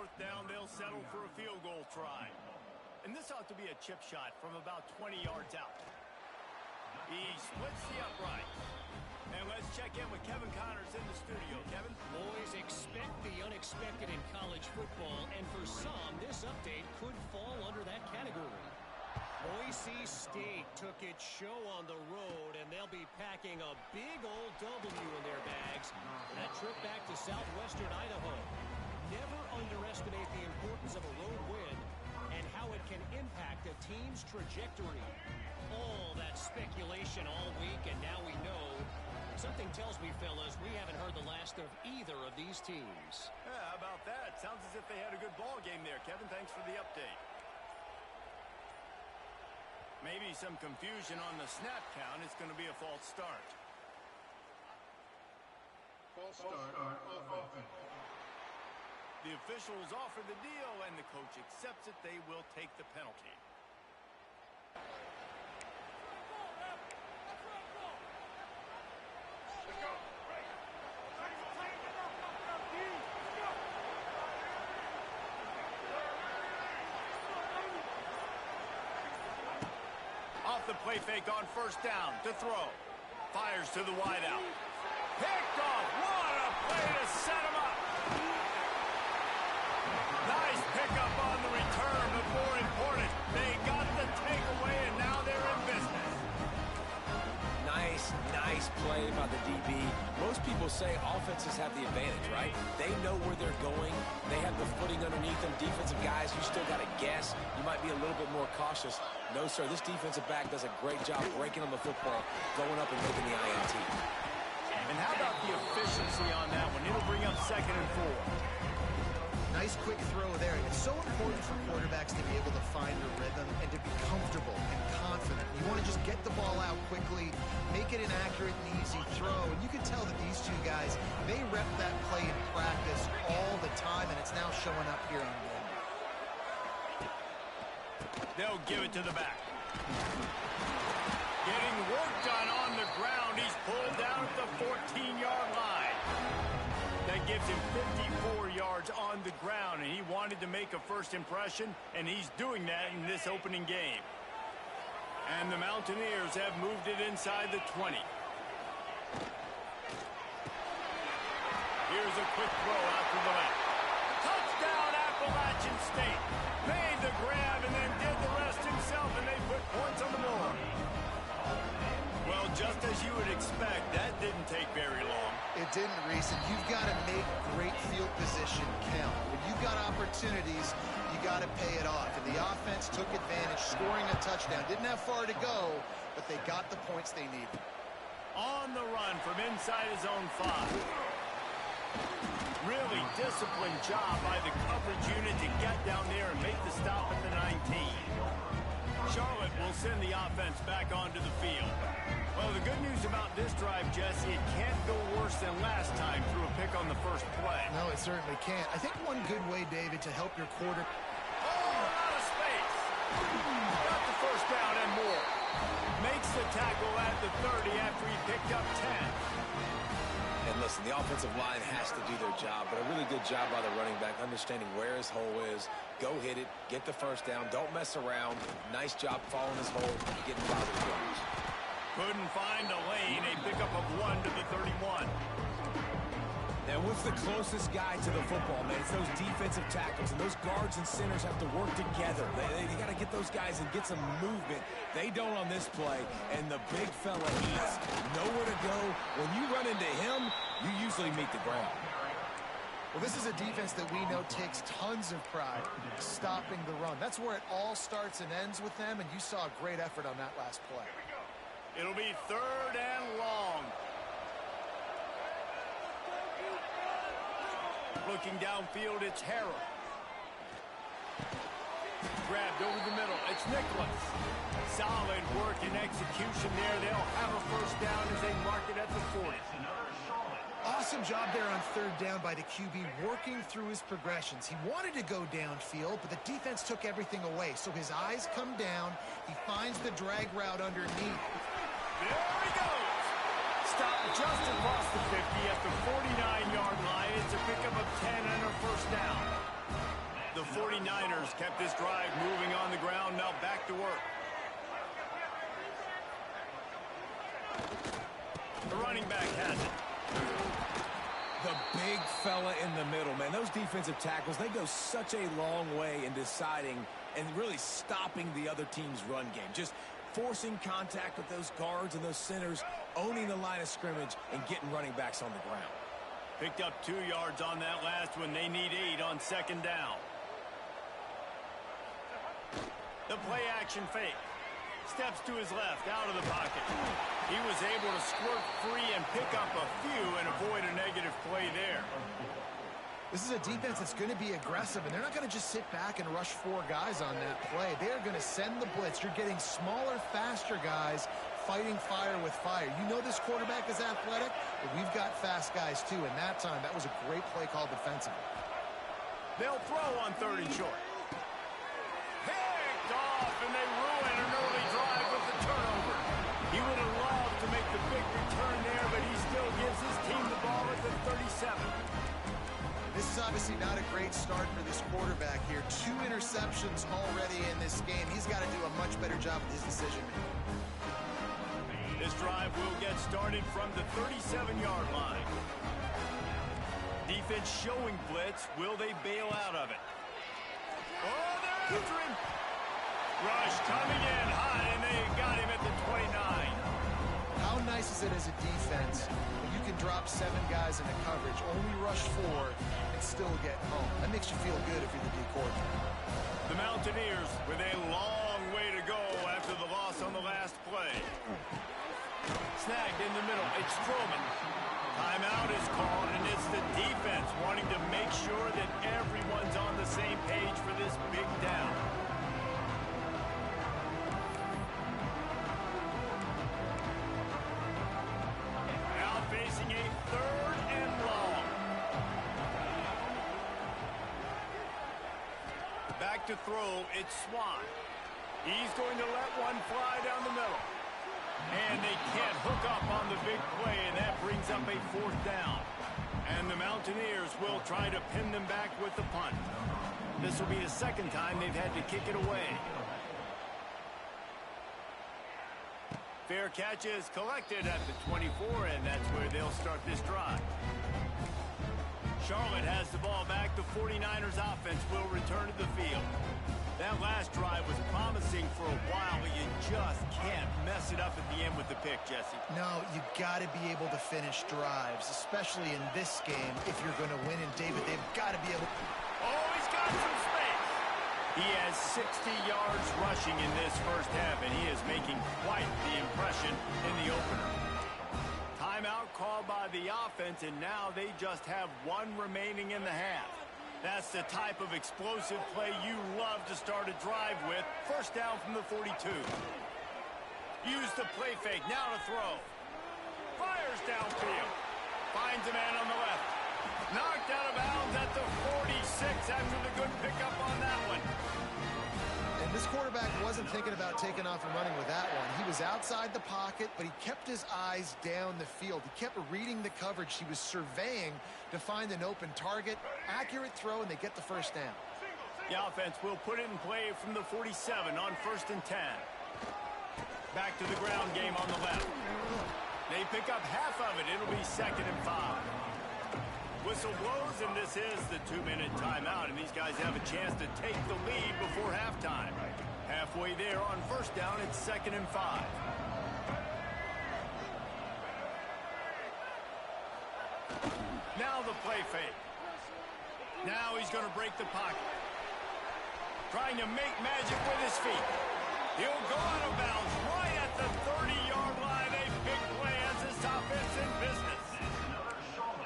4th down, they'll settle for a field goal try. And this ought to be a chip shot from about 20 yards out. He splits the uprights. And let's check in with Kevin Connors in the studio. Kevin? Boys, expect the unexpected in college football, and for some, this update could fall under that category. Boise State took its show on the road, and they'll be packing a big old W in their bags for that trip back to southwestern Idaho. Never underestimate the importance of a road win and how it can impact a team's trajectory. All that speculation all week, and now we know. Something tells me, fellas, we haven't heard the last of either of these teams. Yeah, how about that? Sounds as if they had a good ball game there. Kevin, thanks for the update. Maybe some confusion on the snap count. It's going to be a false start. False start on offense. The officials offer the deal, and the coach accepts it. They will take the penalty. Off the play fake on 1st down to throw. Fires to the wideout. Picked off. What a play to set him up. Nice pickup on the return, but more important, they got the takeaway, and now they're in business. Nice play by the DB. Most people say offenses have the advantage, right? They know where they're going. They have the footing underneath them. Defensive guys, you still got to guess. You might be a little bit more cautious. No, sir, this defensive back does a great job breaking on the football, going up and making the INT. And how about the efficiency on that one? It'll bring up 2nd and 4. Nice quick throw there. It's so important for quarterbacks to be able to find a rhythm and to be comfortable and confident. You want to just get the ball out quickly, make it an accurate and easy throw. And you can tell that these two guys, they rep that play in practice all the time, and it's now showing up here on game. They'll give it to the back. Getting work done on the ground. He's pulled down at the 14-yard line. That gives him 54 yards on the ground, and he wanted to make a first impression, and he's doing that in this opening game. And the Mountaineers have moved it inside the 20. Here's a quick throw out to the left. Touchdown, Appalachian State. Made the grab and then did the rest himself, and they put points on the board. Well, just as you would expect, that didn't take very long. It didn't, Reese, and you've got to make great field position count. When you've got opportunities, you got to pay it off. And the offense took advantage, scoring a touchdown. Didn't have far to go, but they got the points they needed. On the run from inside his own 5. Really disciplined job by the coverage unit to get down there and make the stop at the 19. Charlotte will send the offense back onto the field. Well, the good news about this drive, Jesse, it can't go worse than last time through a pick on the first play. No, it certainly can't. I think one good way, David, to help your quarter... Oh, out of space. Got the 1st down and more. Makes the tackle at the 30 after he picked up 10. And listen, the offensive line has to do their job, but a really good job by the running back, understanding where his hole is. Go hit it, get the 1st down, don't mess around. Nice job following his hole, getting by the yards. Couldn't find a lane, a pickup of 1 to the 31. And what's the closest guy to the football, man? It's those defensive tackles, and those guards and centers have to work together. They got to get those guys and get some movement. They don't on this play, and the big fella eats. Nowhere to go. When you run into him, you usually meet the ground. Well, this is a defense that we know takes tons of pride stopping the run. That's where it all starts and ends with them, and you saw a great effort on that last play. It'll be 3rd and long. Looking downfield, it's Harrell. Grabbed over the middle, it's Nicholas. Solid work and execution there. They'll have a 1st down as they mark it at the 40. Awesome job there on 3rd down by the QB, working through his progressions. He wanted to go downfield, but the defense took everything away. So his eyes come down. He finds the drag route underneath. There he goes. Stopped just across the 50 at the 49-yard line. It's a pickup of 10 and a 1st down. 49ers kept this drive moving on the ground. Now back to work. The running back has it. The big fella in the middle, man. Those defensive tackles, they go such a long way in deciding and really stopping the other team's run game. Just forcing contact with those guards and those centers, owning the line of scrimmage, and getting running backs on the ground. Picked up 2 yards on that last one. They need 8 on second down. The play action fake. Steps to his left, out of the pocket. He was able to squirt free and pick up a few and avoid a negative play there. This is a defense that's going to be aggressive, and they're not going to just sit back and rush 4 guys on that play. They're going to send the blitz. You're getting smaller, faster guys fighting fire with fire. You know this quarterback is athletic, but we've got fast guys too, and that time, that was a great play call defensively. They'll throw on 3rd and short. Picked off, and they ruin an early drive with the turnover. He would have loved to make the big return there, but he still gives his team the ball at the 37. This is obviously not a great start for this quarterback here. 2 interceptions already in this game. He's got to do a much better job with his decision-making. This drive will get started from the 37-yard line. Defense showing blitz. Will they bail out of it? Oh, they're after him. Rush coming in high, and they got him at the 29. How nice is it as a defense when you can drop 7 guys into coverage, only rush 4, and still get home? That makes you feel good if you're the D coordinator. The Mountaineers with a long way to go after the loss on the last play. Snagged in the middle. It's Strowman. Timeout is called, and it's the defense wanting to make sure that everyone's on the same page for this big down. Now facing a 3rd and long. Back to throw, it's Swan. He's going to let one fly down the middle. And they can't hook up on the big play, and that brings up a 4th down. And the Mountaineers will try to pin them back with the punt. This will be the 2nd time they've had to kick it away. Fair catch is collected at the 24, and that's where they'll start this drive. Charlotte has the ball back. The 49ers offense will return to the field. That last drive was promising for a while, but you just can't mess it up at the end with the pick, Jesse. No, you got to be able to finish drives, especially in this game if you're going to win. And David, they've got to be able. Oh, he's got some space. He has 60 yards rushing in this first half, and he is making quite the impression in the opener. Timeout called by the offense, and now they just have 1 remaining in the half. That's the type of explosive play you love to start a drive with. First down from the 42. Use the play fake. Now to throw. Fires downfield. Finds a man on the left. Knocked out of bounds at the 46 after the good pickup on that one. And this quarterback wasn't thinking about taking off and running with that one. He was outside the pocket, but he kept his eyes down the field. He kept reading the coverage. He was surveying to find an open target. Accurate throw, and they get the first down. The offense will put it in play from the 47 on 1st and 10. Back to the ground game on the left. They pick up half of it. It'll be 2nd and 5. Whistle blows, and this is the 2-minute timeout, and these guys have a chance to take the lead before halftime. Halfway there on 1st down, it's 2nd and 5. Now the play fake. Now he's going to break the pocket. Trying to make magic with his feet. He'll go out of bounds right at the 30-yard line. A big play as this offense in business.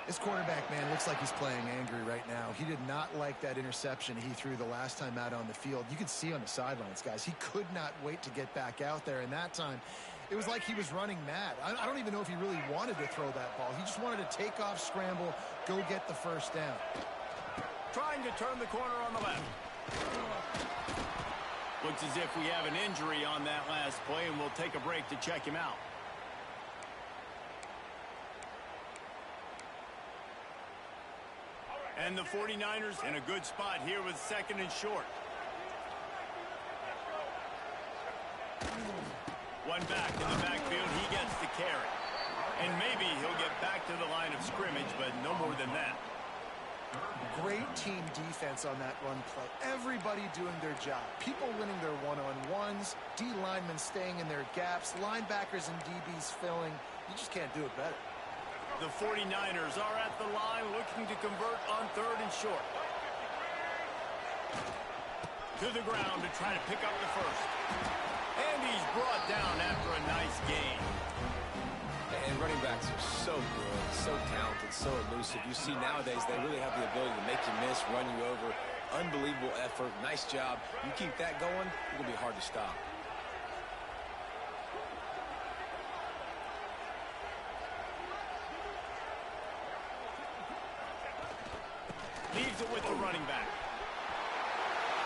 This quarterback, man, looks like he's playing angry right now. He did not like that interception he threw the last time out on the field. You could see on the sidelines, guys, he could not wait to get back out there. And that time, it was like he was running mad. I don't even know if he really wanted to throw that ball. He just wanted to take off, scramble, go get the first down. Trying to turn the corner on the left. Looks as if we have an injury on that last play, and we'll take a break to check him out. And the 49ers in a good spot here with second and short. One back in the backfield. He gets the carry. And maybe he'll get back to the line of scrimmage, but no more than that. Great team defense on that run play. Everybody doing their job. People winning their one-on-ones, D linemen staying in their gaps, linebackers and DBs filling. You just can't do it better. The 49ers are at the line looking to convert on third and short. To the ground to try to pick up the first. And he's brought down after a nice gain. And running backs are so good, so talented, so elusive. You see nowadays they really have the ability to make you miss, run you over. Unbelievable effort. Nice job. You keep that going, it's going to be hard to stop. Leaves it with the running back.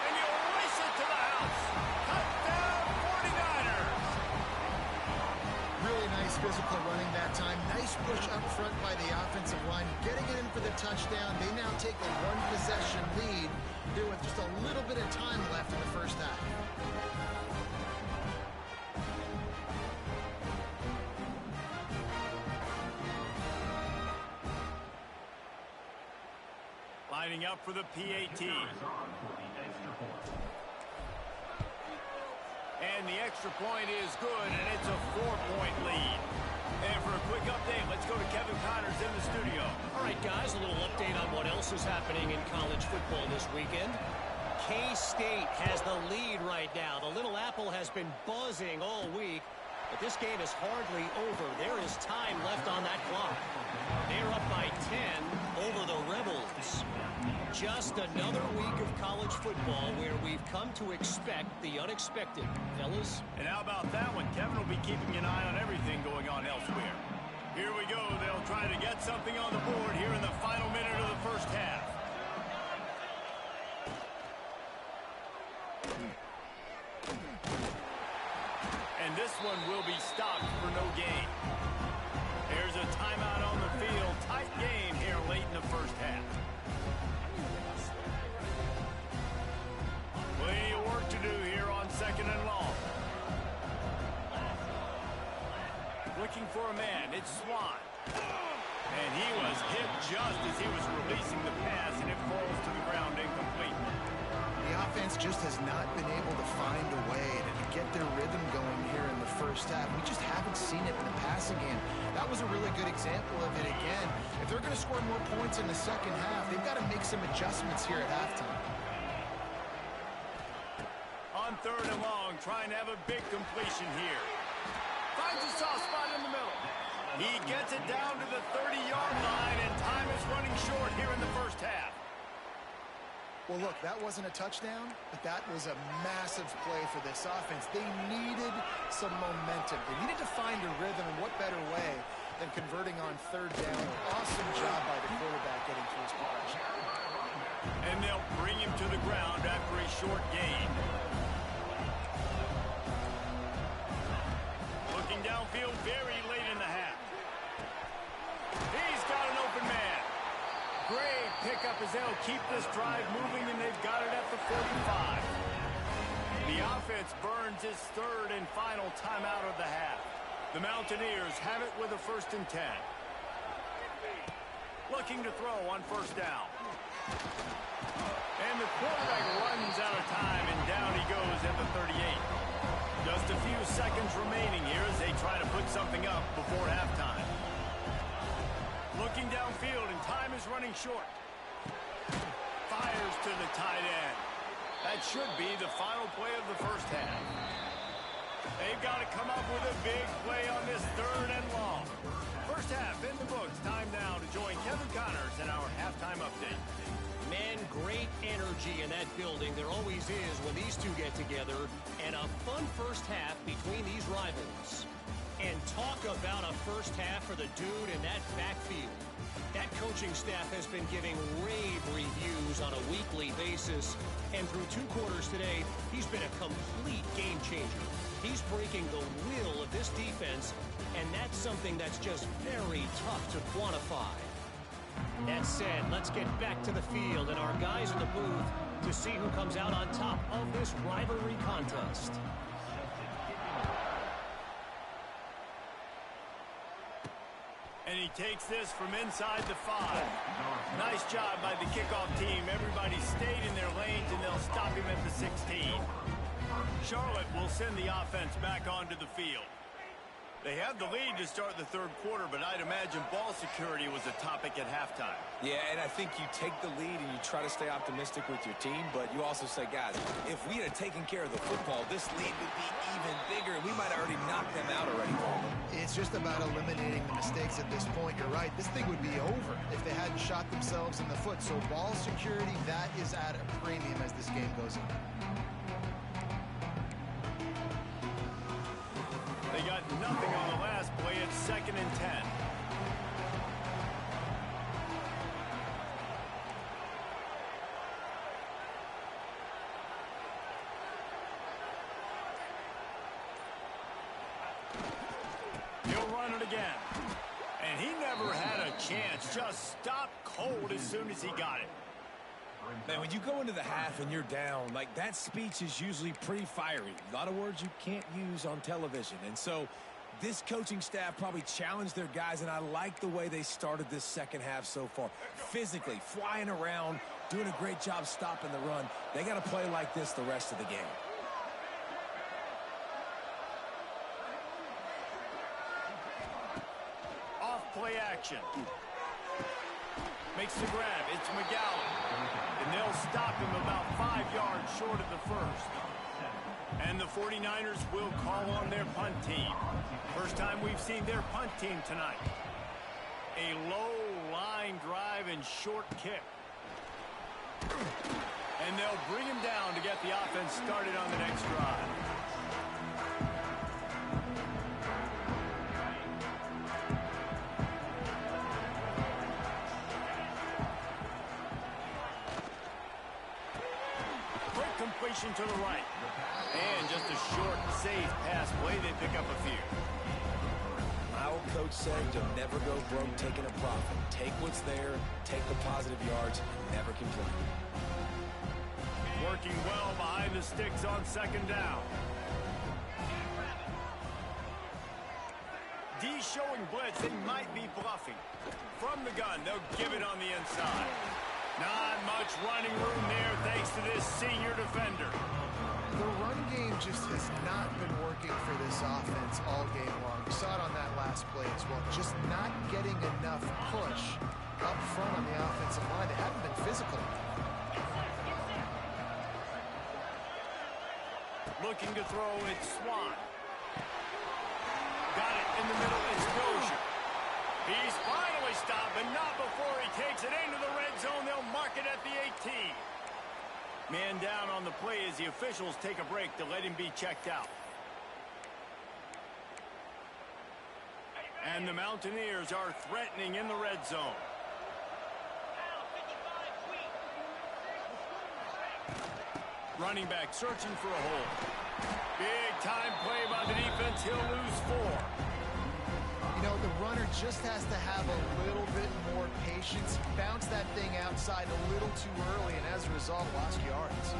And he'll race it to the house. Touchdown, 49ers. Really nice physical running that time. Nice push up front by the offensive line. Getting it in for the touchdown. They now take a one-possession lead here with just a little bit of time left in the first half. Lining up for the PAT. And the extra point is good, and it's a 4-point lead. And for a quick update, let's go to Kevin Connors in the studio. All right, guys, a little update on what else is happening in college football this weekend. K-State has the lead right now. The Little Apple has been buzzing all week, but this game is hardly over. There is time left on that clock. They're up by 10 over the Rebels. Just another week of college football where we've come to expect the unexpected, fellas. And how about that one? Kevin will be keeping an eye on everything going on elsewhere. Here we go. They'll try to get something on the board here in the final minute of the first half. And this one will be stopped for no gain. There's a timeout on the field. Tight game here late in the first half. Plenty of work to do here on second and long. Looking for a man. It's Swan. And he was hit just as he was releasing the pass, and it falls to the ground incomplete. The offense just has not been able to find a way to get their rhythm going here in the first half. We just haven't seen it in the passing game. That was a really good example of it again. If they're going to score more points in the second half, they've got to make some adjustments here at halftime. On third and long, trying to have a big completion here. Finds a soft spot in the middle. He gets it down to the 30-yard line, and time is running short here in the first half. Well, look, that wasn't a touchdown, but that was a massive play for this offense. They needed some momentum. They needed to find a rhythm, and what better way than converting on third down. Awesome job by the quarterback getting through his progression. And they'll bring him to the ground after a short gain. Looking downfield very late in the half. He's got an open man. Great pickup as they'll keep this drive moving, and they've got it at the 45. The offense burns its third and final timeout of the half. The Mountaineers have it with a 1st and 10. Looking to throw on first down. And the quarterback runs out of time, and down he goes at the 38. Just a few seconds remaining here as they try to put something up before halftime. Looking downfield, and time is running short. Fires to the tight end. That should be the final play of the first half. They've got to come up with a big play on this third and long. First half in the books. Time now to join Kevin Connors in our halftime update. Man, great energy in that building. There always is when these two get together. And a fun first half between these rivals. And talk about a first half for the dude in that backfield. That coaching staff has been giving rave reviews on a weekly basis. And through 2 quarters today, he's been a complete game changer. He's breaking the will of this defense, and that's something that's just very tough to quantify. That said, let's get back to the field and our guys in the booth to see who comes out on top of this rivalry contest. And he takes this from inside the 5. Nice job by the kickoff team. Everybody stayed in their lanes, and they'll stop him at the 16. Charlotte will send the offense back onto the field. They have the lead to start the third quarter, but I'd imagine ball security was a topic at halftime. Yeah, and I think you take the lead and you try to stay optimistic with your team, but you also say, guys, if we had taken care of the football, this lead would be even bigger. We might have already knocked them out already. It's just about eliminating the mistakes at this point. You're right. This thing would be over if they hadn't shot themselves in the foot. So ball security, that is at a premium as this game goes on. They got nothing on the last play. It's 2nd and 10. He'll run it again. And he never had a chance. Just stopped cold as soon as he got it. Man, when you go into the half and you're down, like, that speech is usually pretty fiery. A lot of words you can't use on television. And so this coaching staff probably challenged their guys, and I like the way they started this second half so far. Physically, flying around, doing a great job stopping the run. They got to play like this the rest of the game. Off play action. Makes the grab. It's McGowan. And they'll stop him about 5 yards short of the first. And the 49ers will call on their punt team. First time we've seen their punt team tonight. A low line drive and short kick. And they'll bring him down to get the offense started on the next drive. Completion to the right. And just a short, safe pass play. They pick up a few. My old coach said you'll never go broke taking a profit. Take what's there, take the positive yards, never complain. Working well behind the sticks on 2nd down. D showing blitz. They might be bluffing. From the gun, they'll give it on the inside. Not much running room there thanks to this senior defender. The run game just has not been working for this offense all game long. We saw it on that last play as well. Just not getting enough push up front on the offensive line. They haven't been physical. Looking to throw, it's Swan. Got it in the middle, it's Dozier. He's finally stopped, but not before he takes it into the red zone. They'll mark it at the 18. Man down on the play as the officials take a break to let him be checked out. And the Mountaineers are threatening in the red zone. Running back searching for a hole. Big time play by the defense. He'll lose 4. You know, the runner just has to have a little bit more patience. Bounce that thing outside a little too early, and as a result, lost yards.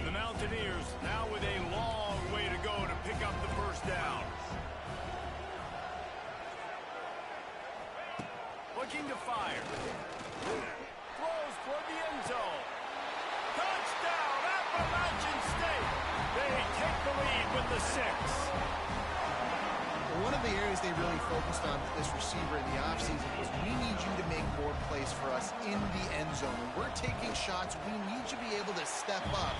The Mountaineers now with a long way to go to pick up the first down. Looking to fire. Throws for the end zone. Touchdown, Appalachian State. They take the lead with the 6. One of the areas they really focused on with this receiver in the offseason was we need you to make more plays for us in the end zone. When we're taking shots, we need you to be able to step up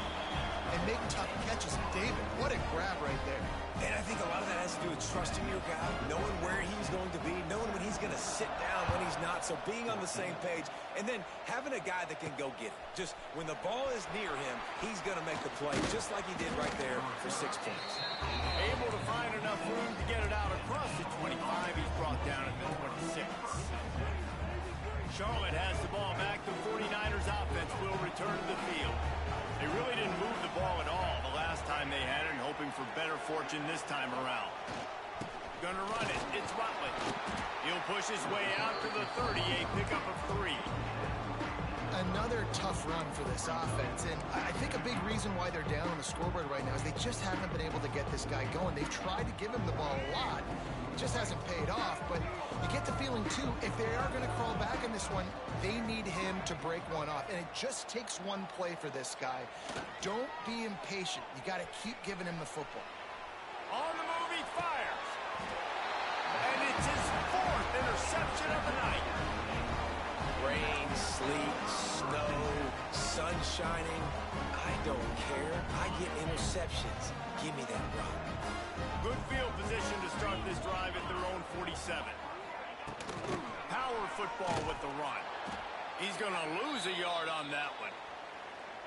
and make tough catches. David, what a grab right there. And I think a lot of that has to do with trusting your guy, knowing where he's going to be, knowing when he's going to sit down, when he's not. So being on the same page, and then having a guy that can go get it. Just when the ball is near him, he's going to make the play, just like he did right there for 6 points. Able to find enough room to get it out across the 25. He's brought down at the 26. Charlotte has the ball back. The 49ers offense will return to the field. They really didn't move the ball at all the last time they had it, and hoping for better fortune this time around. Gonna run it. It's Rutledge. He'll push his way out to the 30, a pickup of 3. Another tough run for this offense, and I think a big reason why they're down on the scoreboard right now is they just haven't been able to get this guy going. They've tried to give him the ball a lot. It just hasn't paid off, but you get the feeling, too, if they are going to crawl back in this one, they need him to break one off, and it just takes one play for this guy. Don't be impatient. You got to keep giving him the football. On the move, he fires. And it's his 4th interception of the night. Rain, sleet, snow, sun shining. I don't care. I get interceptions. Give me that rock. Good field position to start this drive at their own 47. Power football with the run. He's going to lose a yard on that one.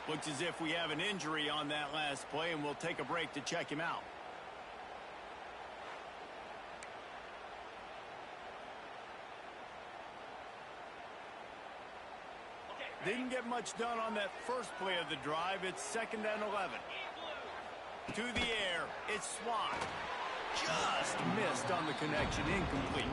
Looks as if we have an injury on that last play, and we'll take a break to check him out. Didn't get much done on that first play of the drive. It's 2nd and 11. To the air, it's Swan. Just missed on the connection, incomplete.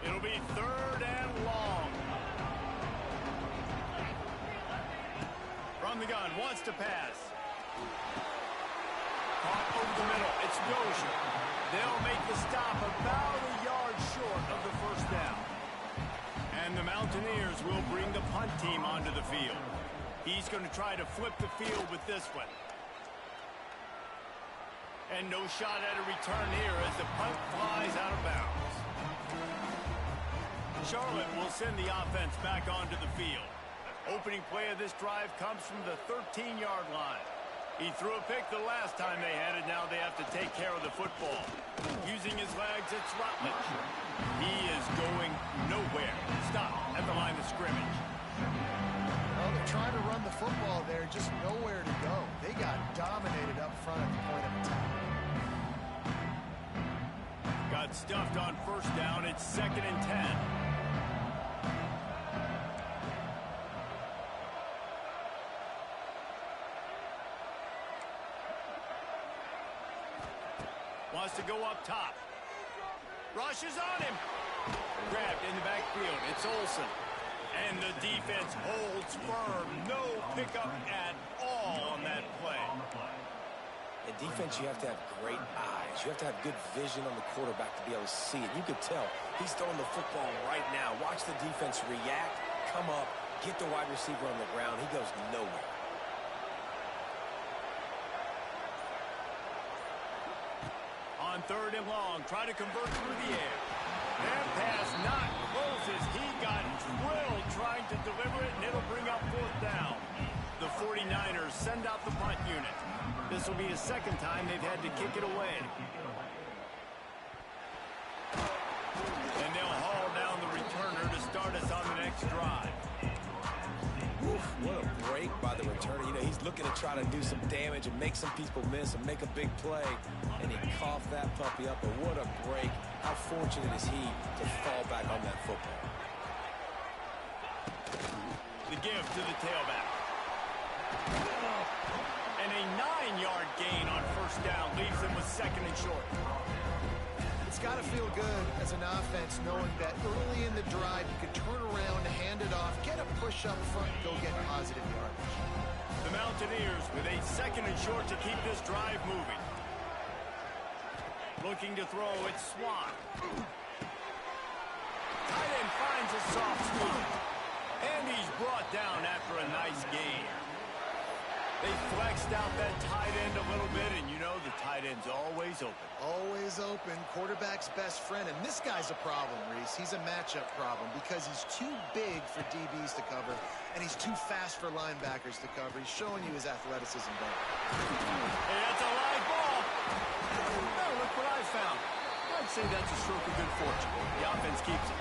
It'll be 3rd and long. From the gun, wants to pass. Caught over the middle, it's Dozier. They'll make the stop about a yard short of the first down. And the Mountaineers will bring the punt team onto the field. He's going to try to flip the field with this one. And no shot at a return here as the punt flies out of bounds. Charlotte will send the offense back onto the field. Opening play of this drive comes from the 13-yard line. He threw a pick the last time they had it. Now they have to take care of the football. Using his legs, it's Rutledge. He is going nowhere. Stop at the line of scrimmage. Well, they're trying to run the football there, just nowhere to go. They got dominated up front at the point of attack. Got stuffed on first down. It's 2nd and 10. Wants to go up top. Rushes on him. Grabbed in the backfield. It's Olsen. And the defense holds firm. No pickup at all on that play. In defense, you have to have great eyes. You have to have good vision on the quarterback to be able to see it. You could tell he's throwing the football right now. Watch the defense react, come up, get the wide receiver on the ground. He goes nowhere. On 3rd and long, try to convert through the air. That pass not closes. He got drilled trying to deliver it, and it'll bring up 4th down. The 49ers send out the punt unit. This will be the 2nd time they've had to kick it away. And they'll haul down the returner to start us on the next drive. Oof, what a break by the returner. You know, he's looking to try to do some damage and make some people miss and make a big play. And he coughed that puppy up, but what a break. How fortunate is he to fall back on that football. The give to the tailback. And a 9-yard gain on first down leaves them with 2nd and short. It's got to feel good as an offense knowing that early in the drive you can turn around, hand it off, get a push up front, and go get positive yardage. The Mountaineers with a 2nd and short to keep this drive moving. Looking to throw, it's Swan. Tight end finds a soft spot. And he's brought down after a nice gain. They flexed out that tight end a little bit, and you know the tight end's always open. Always open, quarterback's best friend. And this guy's a problem, Reese. He's a matchup problem because he's too big for DBs to cover, and he's too fast for linebackers to cover. He's showing you his athleticism there. Hey, that's a live ball. Oh, look what I found. I'd say that's a stroke of good fortune. The offense keeps it.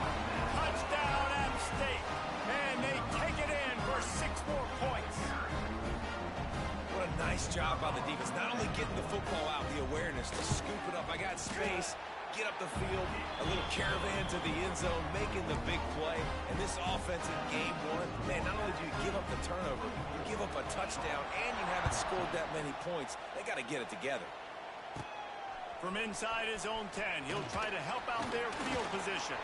Touchdown, App State. And they take it in for 6 more points. What a nice job by the defense. Not only getting the football out, the awareness to scoop it up. I got space. get up the field, a little caravan to the end zone, making the big play. And this offense in game one, man, not only do you give up the turnover, you give up a touchdown, and you haven't scored that many points. They got to get it together. From inside his own 10, he'll try to help out their field position.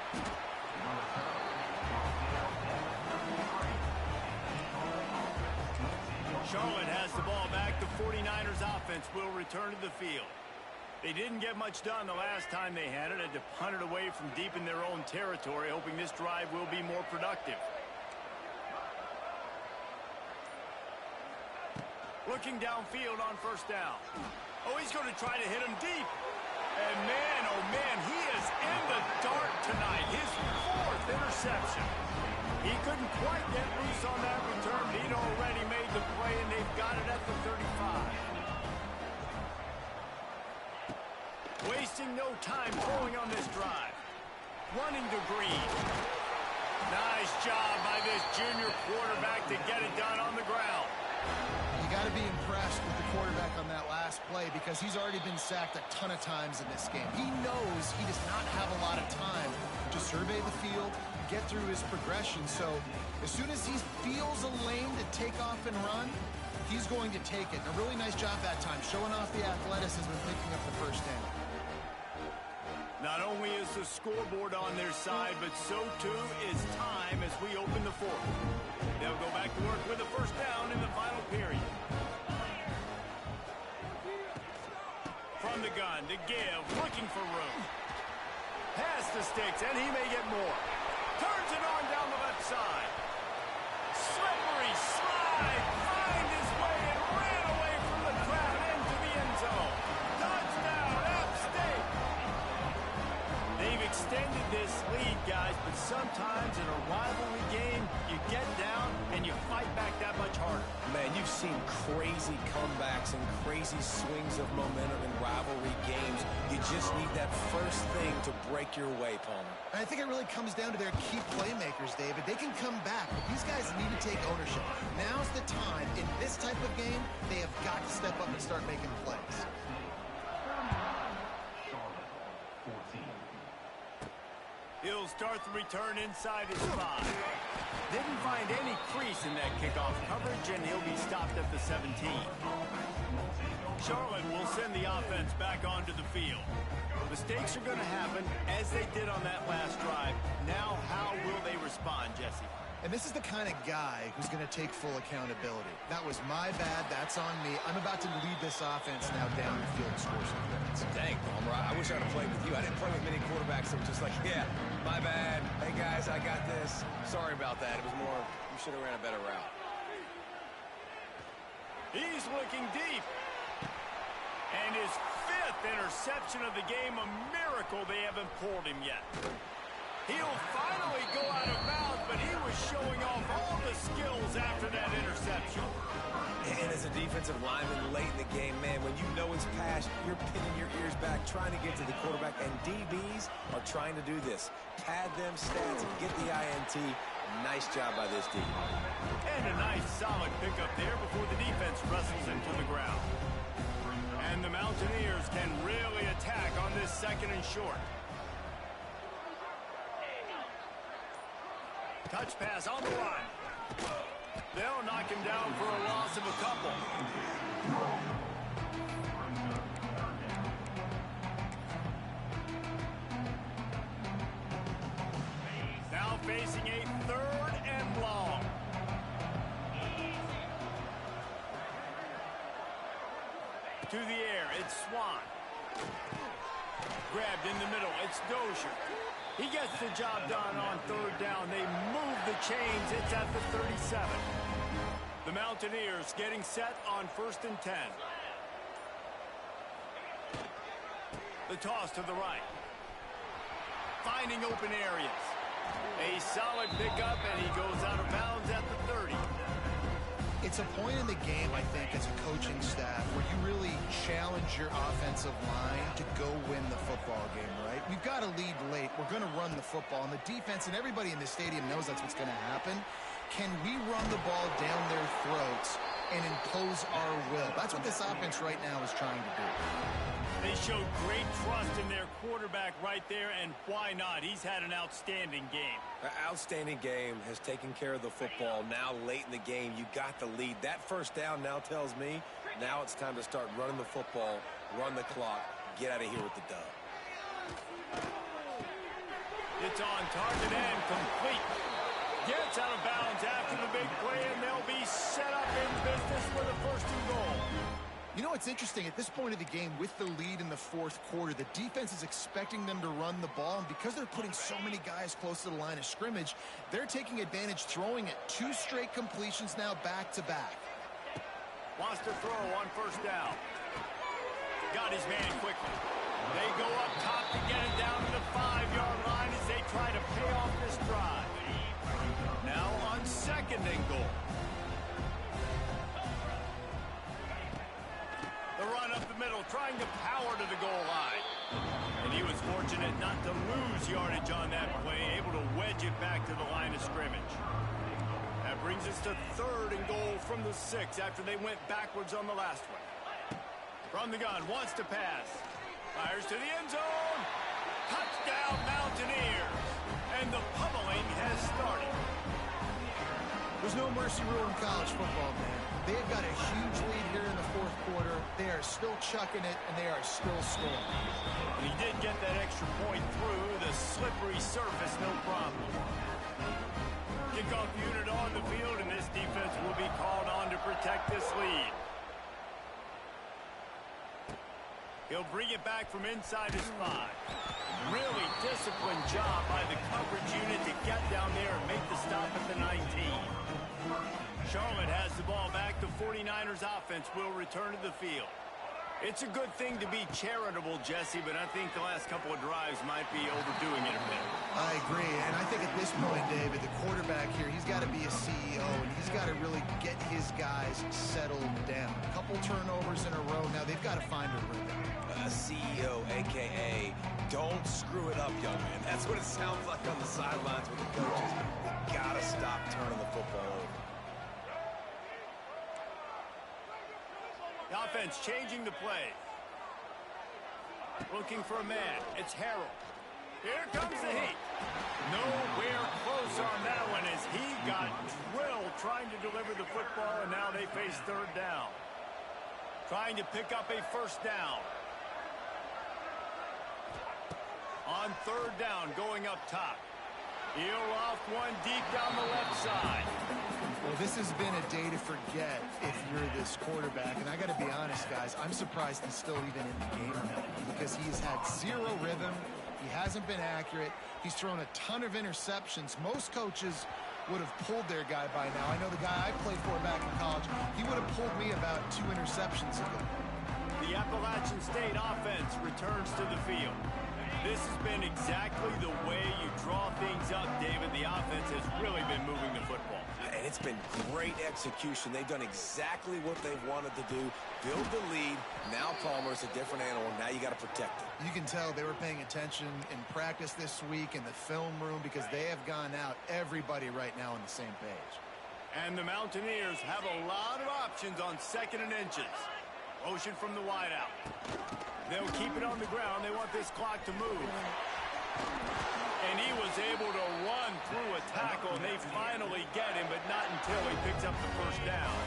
Charlotte has the ball back. The 49ers offense will return to the field. They didn't get much done the last time they had it. Had to punt it away from deep in their own territory, hoping this drive will be more productive. Looking downfield on first down. Oh, he's going to try to hit him deep. And man, oh man, he is in the dark tonight. His 4th interception. He couldn't quite get loose on that return, but he'd already made the play, and they've got it at the 35. Wasting no time throwing on this drive. Running to Green. Nice job by this junior quarterback to get it done on the ground. You got to be impressed with the quarterback on that last play because he's already been sacked a ton of times in this game. He knows he does not have a lot of time to survey the field, get through his progression. So as soon as he feels a lane to take off and run, he's going to take it. And a really nice job that time, showing off the athleticism and picking up the first down. Not only is the scoreboard on their side, but so too is time as we open the 4th. They'll go back to work with a first down in the final period. From the gun to give, looking for room. Pass the sticks, and he may get more. Turns it on down the left side. Slippery slide, find his way and ran away from the crowd into the end zone. Touchdown, App State. They've extended this lead, guys, but sometimes in a rivalry game, you get down and you fight back that much harder. Man, you've seen crazy comebacks and crazy swings of momentum in rivalry games. You just need that first thing to break your way, Palmer. I think it really comes down to their key playmakers, David. They can come back, but these guys need to take ownership. Now's the time. In this type of game, they have got to step up and start making plays. He'll start the return inside his 5. Didn't find any crease in that kickoff coverage, and he'll be stopped at the 17. Charlotte will send the offense back onto the field. Mistakes are going to happen, as they did on that last drive. Now, how will they respond, Jesse? And this is the kind of guy who's going to take full accountability. That was my bad. That's on me. I'm about to lead this offense now down the field and score some points. Dang, Palmer, I wish I'd have played with you. I didn't play with many quarterbacks that were just like, yeah, my bad. Hey, guys, I got this. Sorry about that. It was more, you should have ran a better route. He's looking deep. And his 5th interception of the game, a miracle they haven't pulled him yet. He'll finally go out of bounds, but he was showing off all the skills after that interception. And as a defensive lineman late in the game, man, when you know it's passed, you're pinning your ears back, trying to get to the quarterback, and DBs are trying to do this. Pad them stats and get the INT. Nice job by this D. And a nice solid pickup there before the defense wrestles him to the ground. And the Mountaineers can really attack on this 2nd and short. Touch pass on the line. They'll knock him down for a loss of a couple. Now facing a 3rd and long. To the air, it's Swan. Grabbed in the middle, it's Dozier. He gets the job done on 3rd down. They move the chains. It's at the 37. The Mountaineers getting set on 1st and 10. The toss to the right. Finding open areas. A solid pickup, and he goes out of bounds at the 30. It's a point in the game, I think, as a coaching staff where you really challenge your offensive line to go win the football game, right? We've got to lead late. We're going to run the football. And the defense and everybody in the stadium knows that's what's going to happen. Can we run the ball down their throats and impose our will? That's what this offense right now is trying to do. They showed great trust in their quarterback right there, and why not? He's had an outstanding game. An outstanding game, has taken care of the football. Now late in the game, you got the lead. That first down now tells me now it's time to start running the football, run the clock, get out of here with the dub. It's on target and complete. Gets out of bounds after the big play, and they'll be set up in business for the first and goal. You know, it's interesting. At this point of the game, with the lead in the fourth quarter, the defense is expecting them to run the ball. And because they're putting so many guys close to the line of scrimmage, they're taking advantage, throwing it. 2 straight completions now back-to-back. Wants to throw on first down. Got his man quickly. They go up top to get it down to the 5-yard line as they try to pay off this drive. Now on second and goal. The run up the middle, trying to power to the goal line. And he was fortunate not to lose yardage on that play, able to wedge it back to the line of scrimmage. That brings us to third and goal from the 6 after they went backwards on the last one. From the gun, wants to pass. Fires to the end zone. Touchdown, Mountaineers. And the pummeling has started. There's no mercy rule in college football, man. They've got a huge lead here in the fourth quarter. They are still chucking it, and they are still scoring. And he did get that extra point through the slippery surface, no problem. Kickoff unit on the field, and this defense will be called on to protect this lead. He'll bring it back from inside his 5. Really disciplined job by the coverage unit to get down there and make the stop at the 19. Charlotte has the ball back. The 49ers offense will return to the field. It's a good thing to be charitable, Jesse, but I think the last couple of drives might be overdoing it a bit. I agree, and I think at this point, David, the quarterback here, he's got to be a CEO, and he's got to really get his guys settled down. A couple turnovers in a row. Now they've got to find a rhythm. A CEO, a.k.a. don't screw it up, young man. That's what it sounds like on the sidelines with the coaches. You got to stop turning the football over. The offense changing the play. Looking for a man. It's Harrell. Here comes the heat. Nowhere close on that one as he got drilled trying to deliver the football, and now they face third down. Trying to pick up a first down. On third down, going up top. He'll off one deep down the left side. Well, this has been a day to forget if you're this quarterback. And I got to be honest, guys, I'm surprised he's still even in the game now because he has had zero rhythm. He hasn't been accurate. He's thrown a ton of interceptions. Most coaches would have pulled their guy by now. I know the guy I played for back in college, he would have pulled me about 2 interceptions ago. The Appalachian State offense returns to the field. This has been exactly the way you draw things up, David. The offense has really been moving the football. And it's been great execution. They've done exactly what they've wanted to do. Build the lead. Now Palmer's a different animal. Now you got to protect it. You can tell they were paying attention in practice this week in the film room because they have gone out, everybody right now on the same page. And the Mountaineers have a lot of options on second and inches. Motion from the wideout. They'll keep it on the ground. They want this clock to move. And he was able to run through a tackle, and they finally get him, but not until he picks up the first down.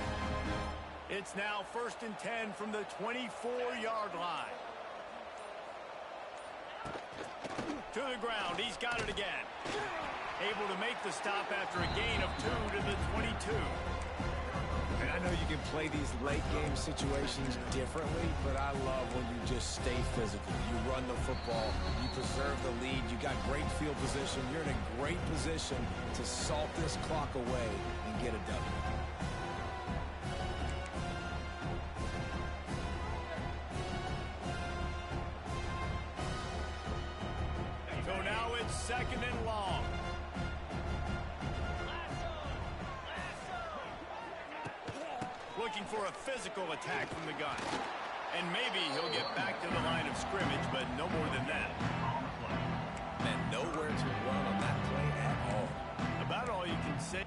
It's now 1st and 10 from the 24-yard line. To the ground. He's got it again. Able to make the stop after a gain of 2 to the 22. And I know you can play these late-game situations differently, but I love when you just stay physical. You run the football, you preserve the lead, you got great field position, you're in a great position to salt this clock away and get a W. So now it's 2nd and long. Looking for a physical attack from the gun. And maybe he'll get back to the line of scrimmage, but no more than that. And nowhere to run on that play at all. About all you can say.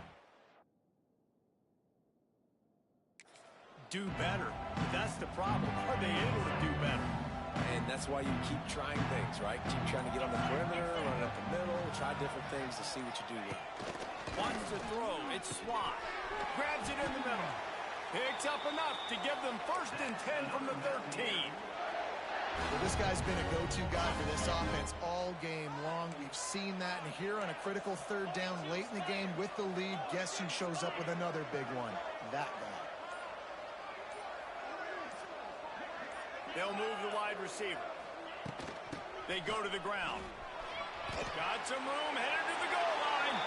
Do better. That's the problem. Are they able to do better? And that's why you keep trying things, right? Keep trying to get on the perimeter, run up the middle, try different things to see what you do well. Wants to throw. It's Swan. Grabs it in the middle. Picks up enough to give them 1st and 10 from the 13. Well, this guy's been a go-to guy for this offense all game long. We've seen that, and here on a critical 3rd down late in the game with the lead, guess who shows up with another big one? That guy. They'll move the wide receiver. They go to the ground. Got some room, headed to the goal line.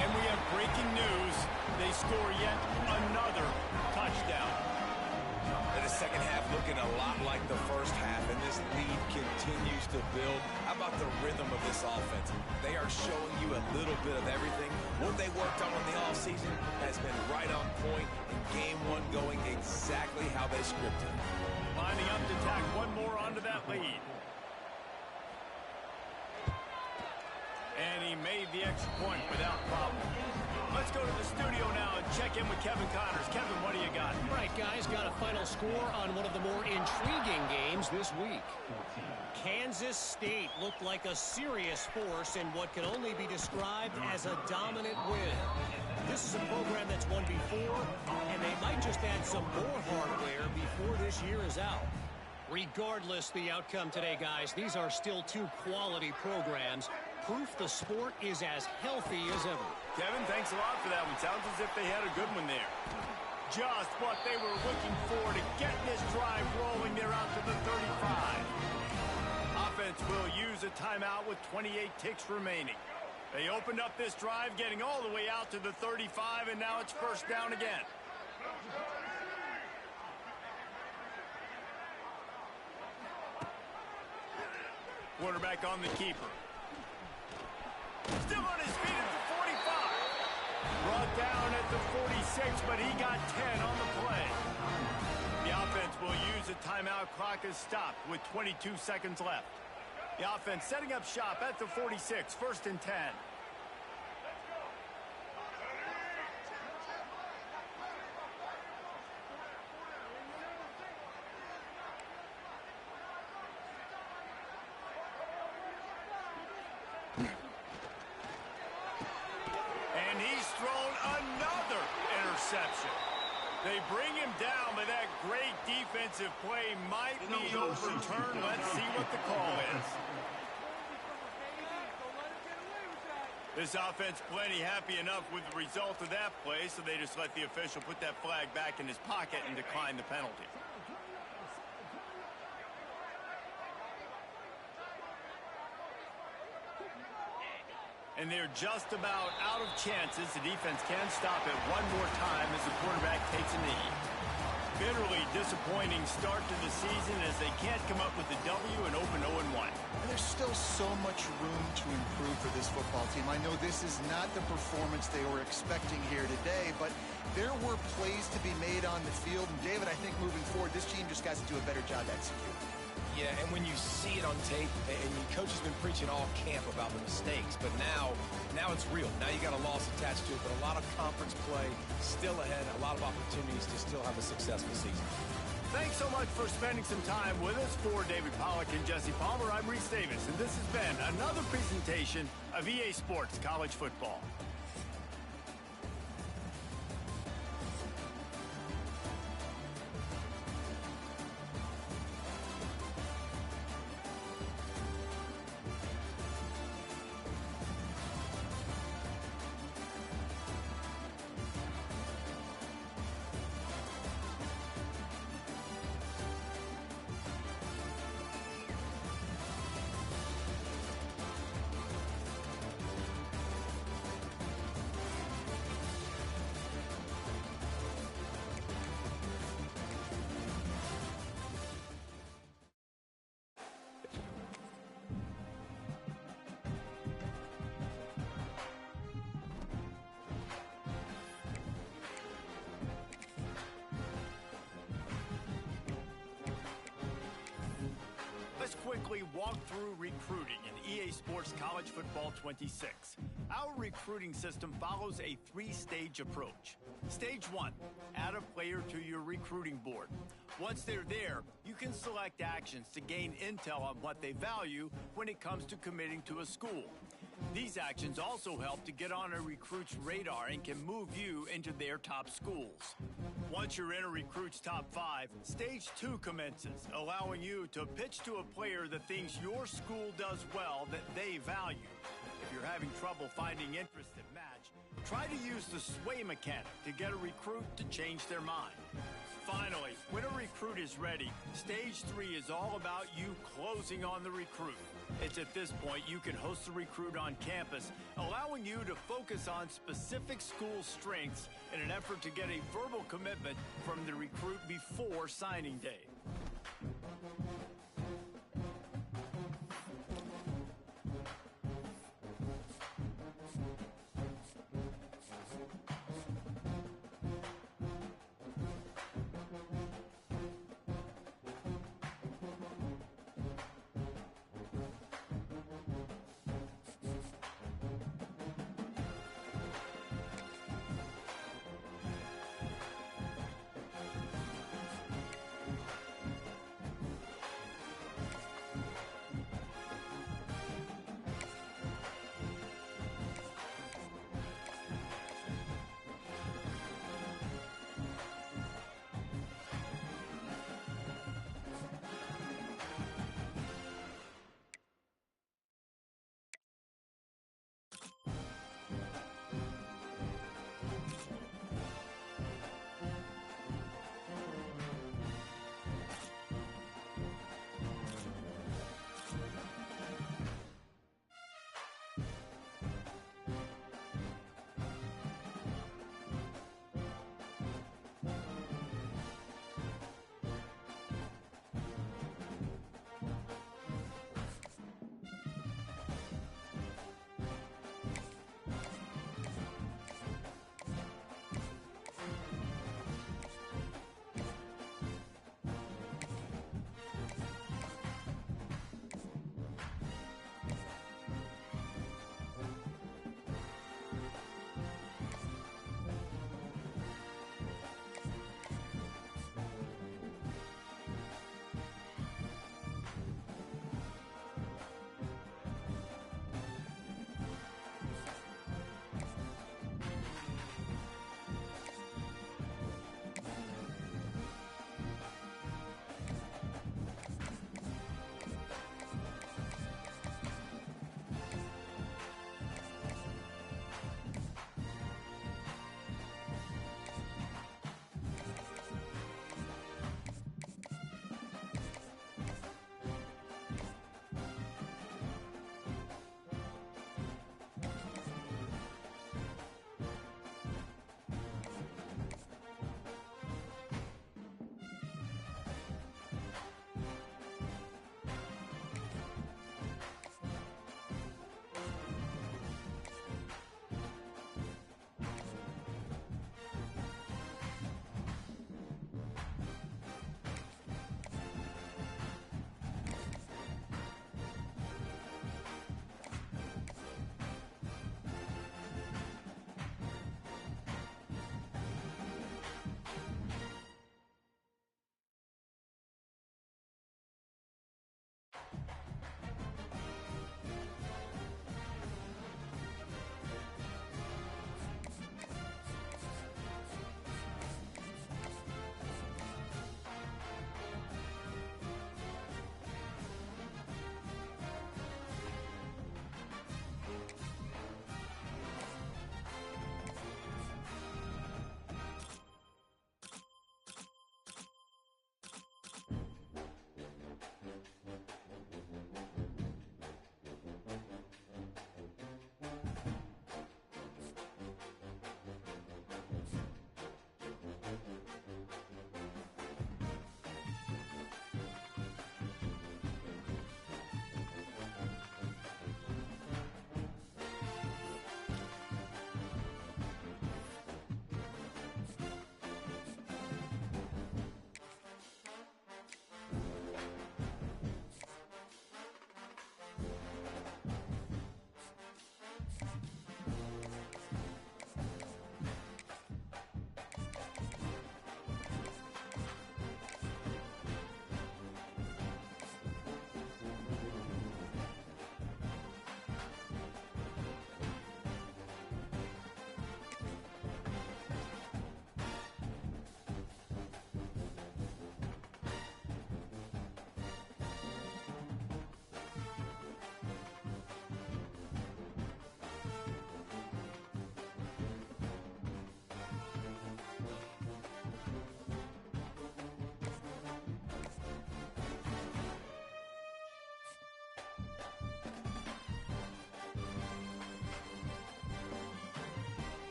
And we have breaking news. They score yet another touchdown. And the second half looking a lot like the first half, and this lead continues to build. How about the rhythm of this offense? They are showing you a little bit of everything. What they worked on in the offseason has been right on point, and game 1 going exactly how they scripted. Lining up to tack one more onto that lead. And he made the extra point without problem. Let's go to the studio now and check in with Kevin Connors. Kevin, what do you got? All right, guys, got a final score on one of the more intriguing games this week. Kansas State looked like a serious force in what can only be described as a dominant win. This is a program that's won before, and they might just add some more hardware before this year is out. Regardless the outcome today, guys, these are still 2 quality programs. Proof the sport is as healthy as ever. Kevin, thanks a lot for that one. Sounds as if they had a good one there. Just what they were looking for to get this drive rolling. They're out to the 35. Offense will use a timeout with 28 ticks remaining. They opened up this drive, getting all the way out to the 35, and now it's 1st down again. Quarterback on the keeper. Still on his feet at the 45. Brought down at the 46, but he got 10 on the play. The offense will use a timeout. Clock is stopped with 22 seconds left. The offense setting up shop at the 46, 1st and 10. And he's thrown another interception. They bring him down, but that great defensive play might be overturned. Let's see what the call is. This offense plenty happy enough with the result of that play, so they just let the official put that flag back in his pocket and decline the penalty. And they're just about out of chances. The defense can stop it one more time as the quarterback takes a knee. Bitterly disappointing start to the season as they can't come up with a W and open 0-1. And there's still so much room to improve for this football team. I know this is not the performance they were expecting here today, but there were plays to be made on the field. And David, I think moving forward, this team just has to do a better job executing. Yeah, and when you see it on tape, and your coach has been preaching all camp about the mistakes, but now it's real. Now you got a loss attached to it, but a lot of conference play still ahead, a lot of opportunities to still have a successful season. Thanks so much for spending some time with us. For David Pollack and Jesse Palmer, I'm Reese Davis, and this has been another presentation of EA Sports College Football. Let's quickly walk through recruiting in EA Sports College Football 26. Our recruiting system follows a 3-stage approach. Stage 1, add a player to your recruiting board. Once they're there, you can select actions to gain intel on what they value when it comes to committing to a school. These actions also help to get on a recruit's radar and can move you into their top schools. Once you're in a recruit's top 5, stage 2 commences, allowing you to pitch to a player the things your school does well that they value. If you're having trouble finding interest that match, try to use the sway mechanic to get a recruit to change their mind. Finally, when a recruit is ready, stage 3 is all about you closing on the recruit. It's at this point you can host the recruit on campus, allowing you to focus on specific school strengths in an effort to get a verbal commitment from the recruit before signing day.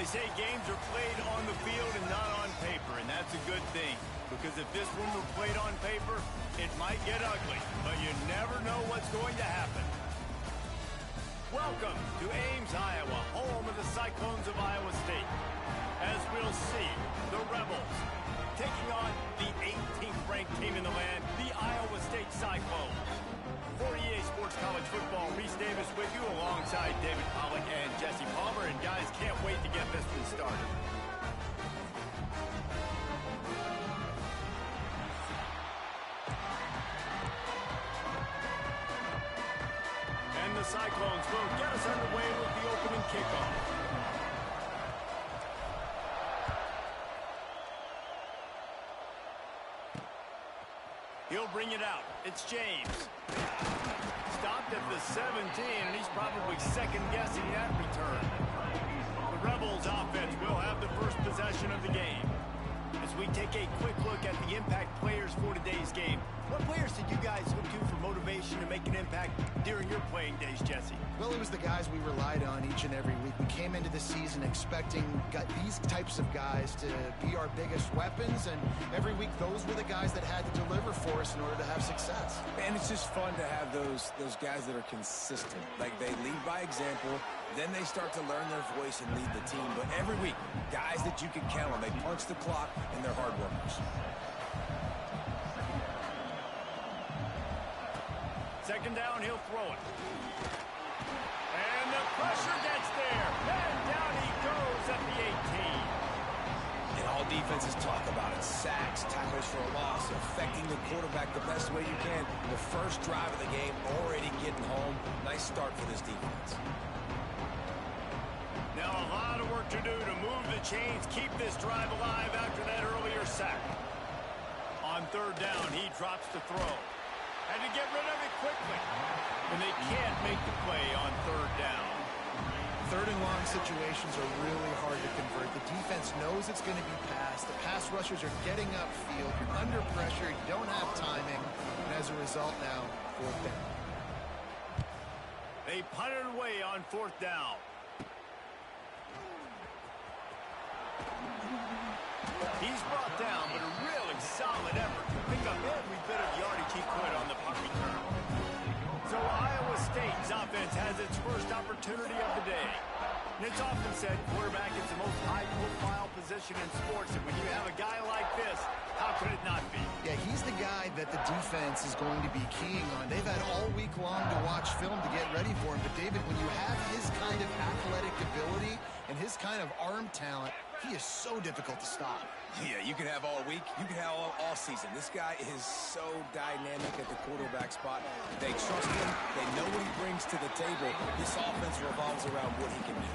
They say games are played on the field and not on paper, and that's a good thing. Because if this one were played on paper, it might get ugly. But you never know what's going to happen. Welcome to Ames, Iowa, home of the Cyclones of Iowa State. As we'll see, the Rebels taking on the 18th ranked team in the land, the Iowa State Cyclones. For EA Sports College Football, Reese Davis with you alongside David Pollack and Jesse Palmer. And guys, can't wait to get this one started. And the Cyclones will get us underway with the opening kickoff. He'll bring it out. It's James. Stopped at the 17, and he's probably second-guessing that return. The Rebels offense will have the first possession of the game. As we take a quick look at the impact players for today's game, what players did you guys look to for motivation to make an impact during your playing days, Jesse? Well, it was the guys we relied on each and every week. We came into the season expecting these types of guys to be our biggest weapons, and every week those were the guys that had to deliver for us in order to have success. And it's just fun to have those guys that are consistent. Like, they lead by example, then they start to learn their voice and lead the team. But every week, guys that you can count on, they punch the clock, and they're hard workers. Second down, he'll throw it. And the pressure gets there. And down he goes at the 18. And all defenses talk about it. Sacks, tackles for a loss, affecting the quarterback the best way you can. The first drive of the game, already getting home. Nice start for this defense. Now a lot of work to do to move the chains, keep this drive alive after that earlier sack. On third down, he drops the throw. Had to get rid of it quickly. And they can't make the play on third down. Third and long situations are really hard to convert. The defense knows it's going to be passed. The pass rushers are getting upfield. You're under pressure. You don't have timing. And as a result now, fourth down. They punted away on fourth down. He's brought down, but a really solid effort to pick up every bit of yardage he could on the punt return. So Iowa State's offense has its first opportunity of the day. And it's often said quarterback is the most high-profile position in sports, and when you have a guy like this, how could it not be? Yeah, he's the guy that the defense is going to be keying on. They've had all week long to watch film to get ready for him. But, David, when you have his kind of athletic ability and his kind of arm talent, he is so difficult to stop. Yeah, you can have all week. You can have all season. This guy is so dynamic at the quarterback spot. They trust him. They know what he brings to the table. This offense revolves around what he can do.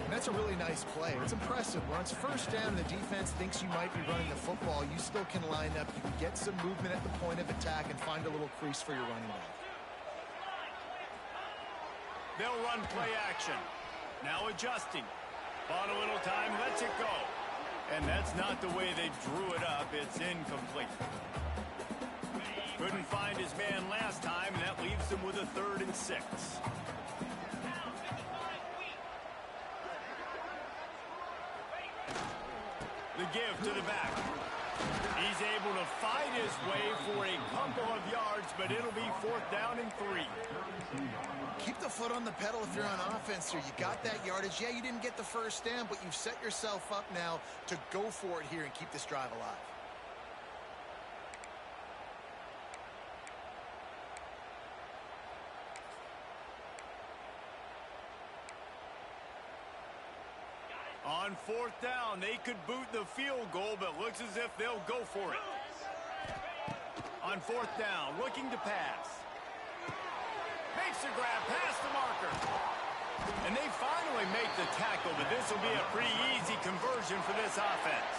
And that's a really nice play. It's impressive. When it's first down and the defense thinks you might be running the football, you still can line up. You can get some movement at the point of attack and find a little crease for your running back. They'll run play action. Now adjusting. Bought a little time, lets it go. And that's not the way they drew it up. It's incomplete. Couldn't find his man last time, and that leaves him with a 3rd and 6. The give to the back. He's able to fight his way for a couple of yards, but it'll be 4th down and 3. Keep the foot on the pedal if you're on offense here. You got that yardage. Yeah, you didn't get the first down, but you've set yourself up now to go for it here and keep this drive alive. On 4th down, they could boot the field goal, but looks as if they'll go for it. On 4th down, looking to pass. Makes the grab past the marker. And they finally make the tackle, but this will be a pretty easy conversion for this offense.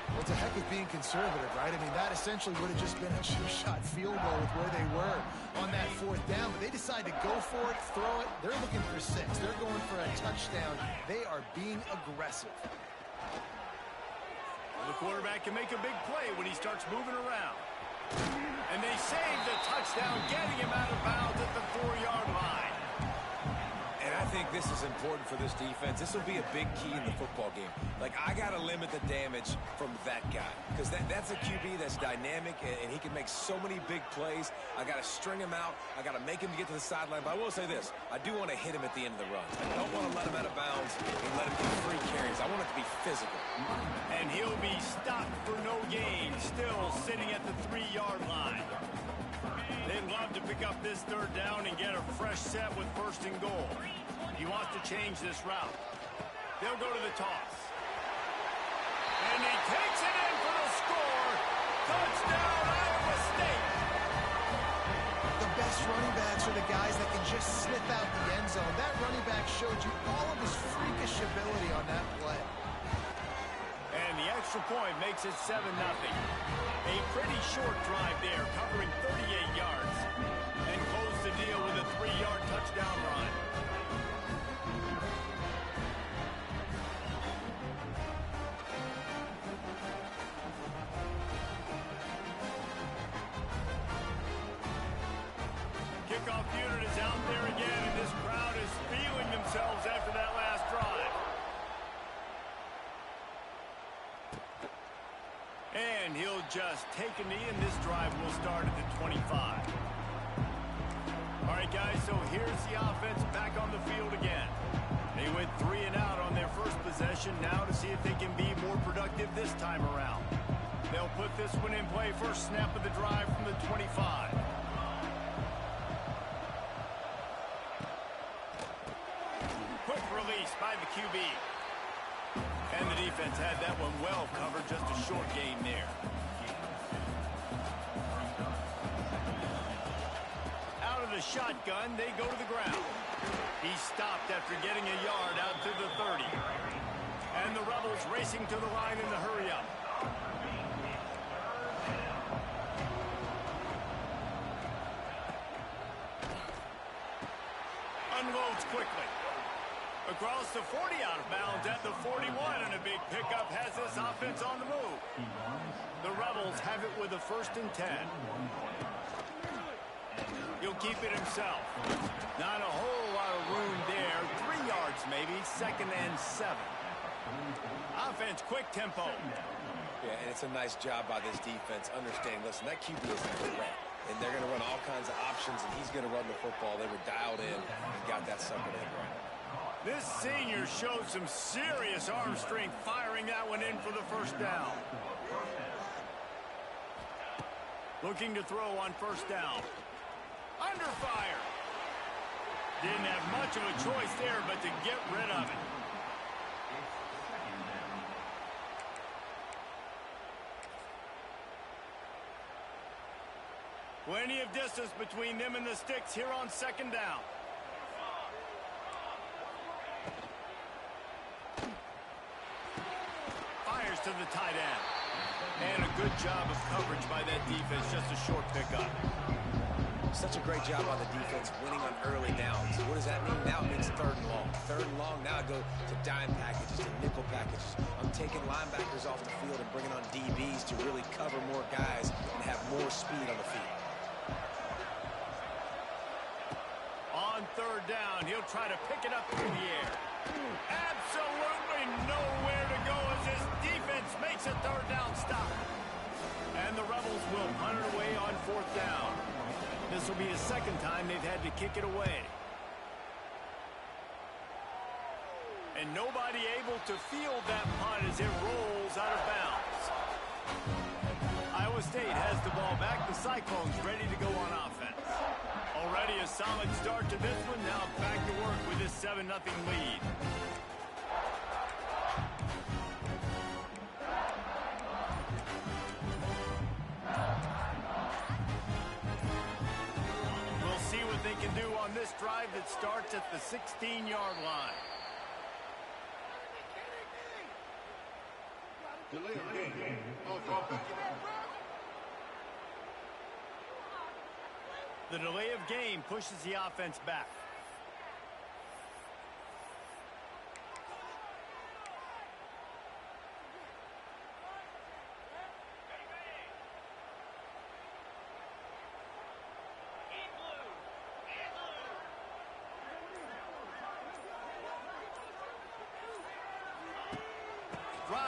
Well, it's a heck of being conservative, right? I mean, that essentially would have just been a cheap-shot field goal with where they were on that 4th down. But they decide to go for it, throw it. They're looking for 6. They're going for a touchdown. They are being aggressive. Well, the quarterback can make a big play when he starts moving around. And they save the touchdown, getting him out of bounds at the 4-yard line. And I think this is important for this defense. This will be a big key in the football game. Like, I got to limit the damage from that guy because that's a QB that's dynamic, and he can make so many big plays. I got to string him out. I got to make him get to the sideline. But I will say this. I do want to hit him at the end of the run. I don't want to let him out of bounds and let him do free carries. I want it to be physical. And he'll be stopped for no gain, still sitting at the 3-yard line. They'd love to pick up this third down and get a fresh set with first and goal. He wants to change this route. They'll go to the toss. And he takes it in for the score. Touchdown, Iowa State. The best running backs are the guys that can just sniff out the end zone. That running back showed you all of his freakish ability on that play. And the extra point makes it 7-0. A pretty short drive there, covering 38 yards. And close the deal with a 3-yard touchdown run. Kickoff unit is out there again, and this crowd is feeling themselves after that last drive. And he'll just take a knee, and this drive will start at the 25. All right, guys, so here's the offense back on the field again. They went 3 and out on their first possession, now to see if they can be more productive this time around. They'll put this one in play, first snap of the drive from the 25. Quick release by the QB. And the defense had that one well covered, just a short gain there. Out of the shotgun, they go to the ground. He stopped after getting a yard out to the 30. And the Rebels racing to the line in the hurry-up. Unloads quickly. Across the 40, out of bounds at the 41, and a big pickup has this offense on the move. The Rebels have it with a 1st and 10. He'll keep it himself. Not a whole lot of room there. 3 yards maybe, 2nd and 7. Offense, quick tempo. Yeah, and it's a nice job by this defense. Understand, listen, that QB is a threat. And they're going to run all kinds of options, and he's going to run the football. They were dialed in and got that sucker to the ground. This senior showed some serious arm strength, firing that one in for the 1st down. Looking to throw on 1st down. Under fire. Didn't have much of a choice there, but to get rid of it. Plenty of distance between them and the sticks here on 2nd down. Fires to the tight end. And a good job of coverage by that defense, just a short pickup. Such a great job on the defense, winning on early downs. What does that mean? Now it means 3rd and long. 3rd and long, now I go to dime packages, to nickel packages. I'm taking linebackers off the field and bringing on DBs to really cover more guys and have more speed on the field. On 3rd down, he'll try to pick it up through the air. Absolutely nowhere to go as this defense makes a 3rd down stop. And the Rebels will punt it away on 4th down. This will be the 2nd time they've had to kick it away. And nobody able to field that punt as it rolls out of bounds. Iowa State has the ball back. The Cyclones ready to go on offense. Already a solid start to this one. Now back to work with this 7-0 lead. We'll see what they can do on this drive that starts at the 16-yard line. Delay of game. Offense. The delay of game pushes the offense back.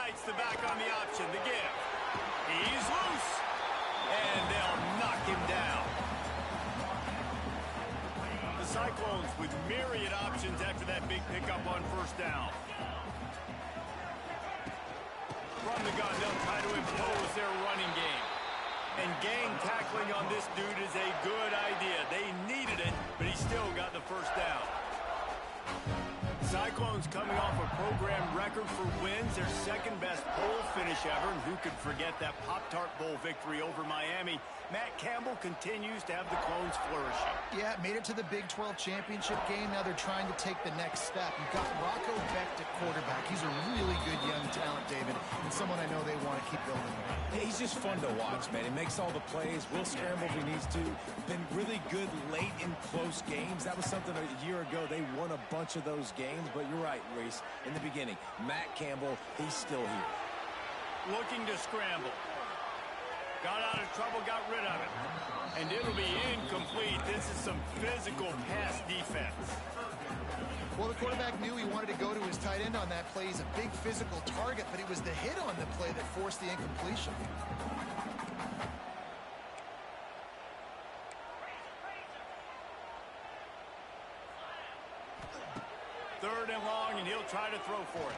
bites the back on the option. The give. He's loose. And they'll knock him down. The Cyclones with myriad options after that big pickup on first down. From the gun, they'll try to impose their running game. And gang tackling on this dude is a good idea. They needed it, but he still got the first down. Cyclones coming off a program record for wins, their second-best bowl finish ever, and who could forget that Pop-Tart Bowl victory over Miami. Matt Campbell continues to have the Clones flourishing. Yeah, made it to the Big 12 championship game. Now they're trying to take the next step. You've got Rocco Becht at quarterback. He's a really good young talent, David, and someone I know they want to keep building around. He's just fun to watch, man. He makes all the plays. Will scramble if he needs to. Been really good late in close games. That was something a year ago. They won a bunch of those games, but you're right, Reese. In the beginning, Matt Campbell, he's still here. Looking to scramble. Got out of trouble, got rid of it. And it'll be incomplete. This is some physical pass defense. Well, the quarterback knew he wanted to go to his tight end on that play. He's a big physical target, but it was the hit on the play that forced the incompletion. Third and long, and he'll try to throw for it.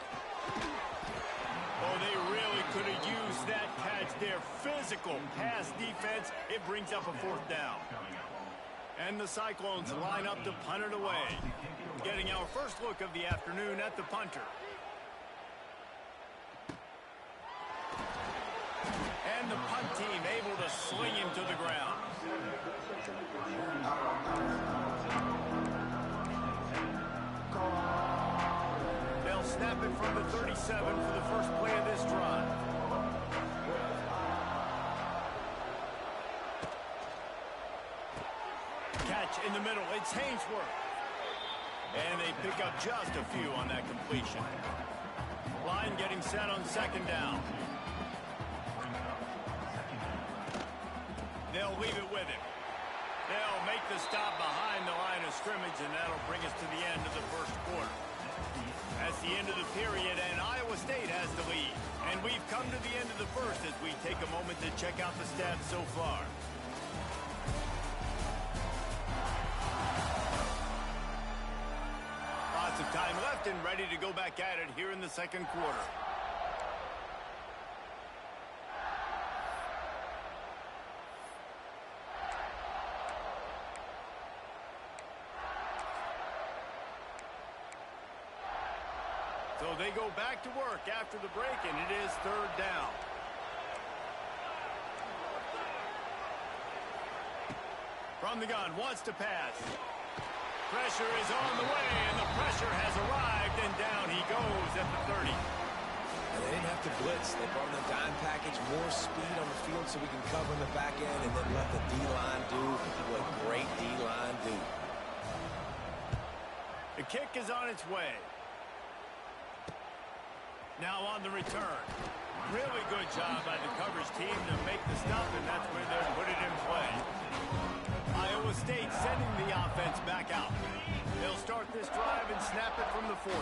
Oh, they really could have used that catch there. Physical pass defense. It brings up a fourth down. And the Cyclones line up to punt it away. Getting our first look of the afternoon at the punter. And the punt team able to sling him to the ground. They'll snap it from the 37 for the first play of this drive. Catch in the middle. It's Hainsworth. And they pick up just a few on that completion. Line getting set on second down. They'll leave it with him. They'll make the stop behind the line of scrimmage, and that'll bring us to the end of the first quarter. That's the end of the period, and Iowa State has the lead. And we've come to the end of the first as we take a moment to check out the stats so far. Lots of time left and ready to go back at it here in the second quarter. So they go back to work after the break, and it is third down. From the gun, wants to pass. Pressure is on the way, and the pressure has arrived, and down he goes at the 30. And they didn't have to blitz. They brought in the dime package, more speed on the field so we can cover in the back end, and then let the D-line do what great D-line do. The kick is on its way. Now on the return. Really good job by the coverage team to make the stop, and that's where they'll put it in play. Iowa State sending the offense back out. They'll start this drive and snap it from the 40.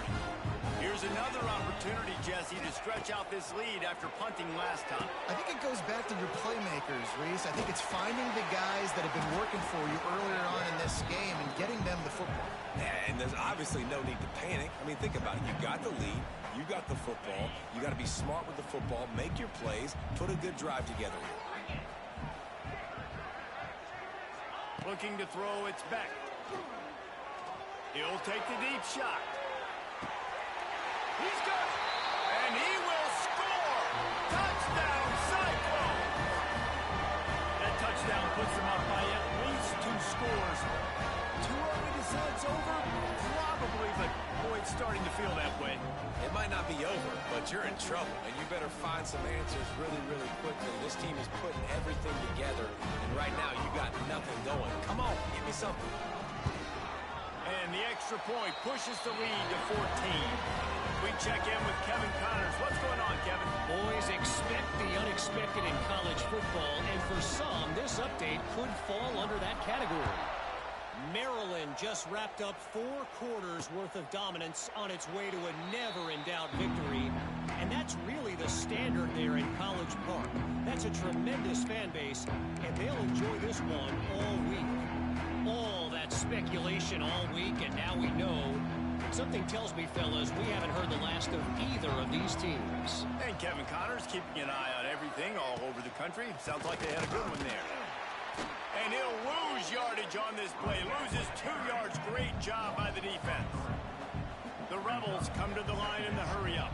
Here's another opportunity, Jesse, to stretch out this lead after punting last time. I think it goes back to your playmakers, Reese. I think it's finding the guys that have been working for you earlier on in this game and getting them the football. And there's obviously no need to panic. I mean, think about it. You got the lead. You got the football. You got to be smart with the football. Make your plays. Put a good drive together here. Looking to throw, it's back. He'll take the deep shot. He's got it. And he will score. Touchdown, Cyclone. That touchdown puts them up by at least 2 scores. Too early to say it's over? Probably, but boy, it's starting to feel that way. It might not be over, but you're in trouble, and you better find some answers really, really quickly. This team is putting everything together, and right now you got nothing going. Come on, give me something. And the extra point pushes the lead to 14. We check in with Kevin Connors. What's going on, Kevin? Boys, expect the unexpected in college football, and for some, this update could fall under that category. Maryland just wrapped up 4 quarters worth of dominance on its way to a never-in-doubt victory. And And that's really the standard there in College Park. That's a tremendous fan base, and they'll enjoy this one all week. All that speculation all week, and now we know. Something tells me, fellas, we haven't heard the last of either of these teams. And Kevin Connor's keeping an eye on everything all over the country. Sounds like they had a good one there. And he'll lose yardage on this play. Loses 2 yards. Great job by the defense. The Rebels come to the line in the hurry up.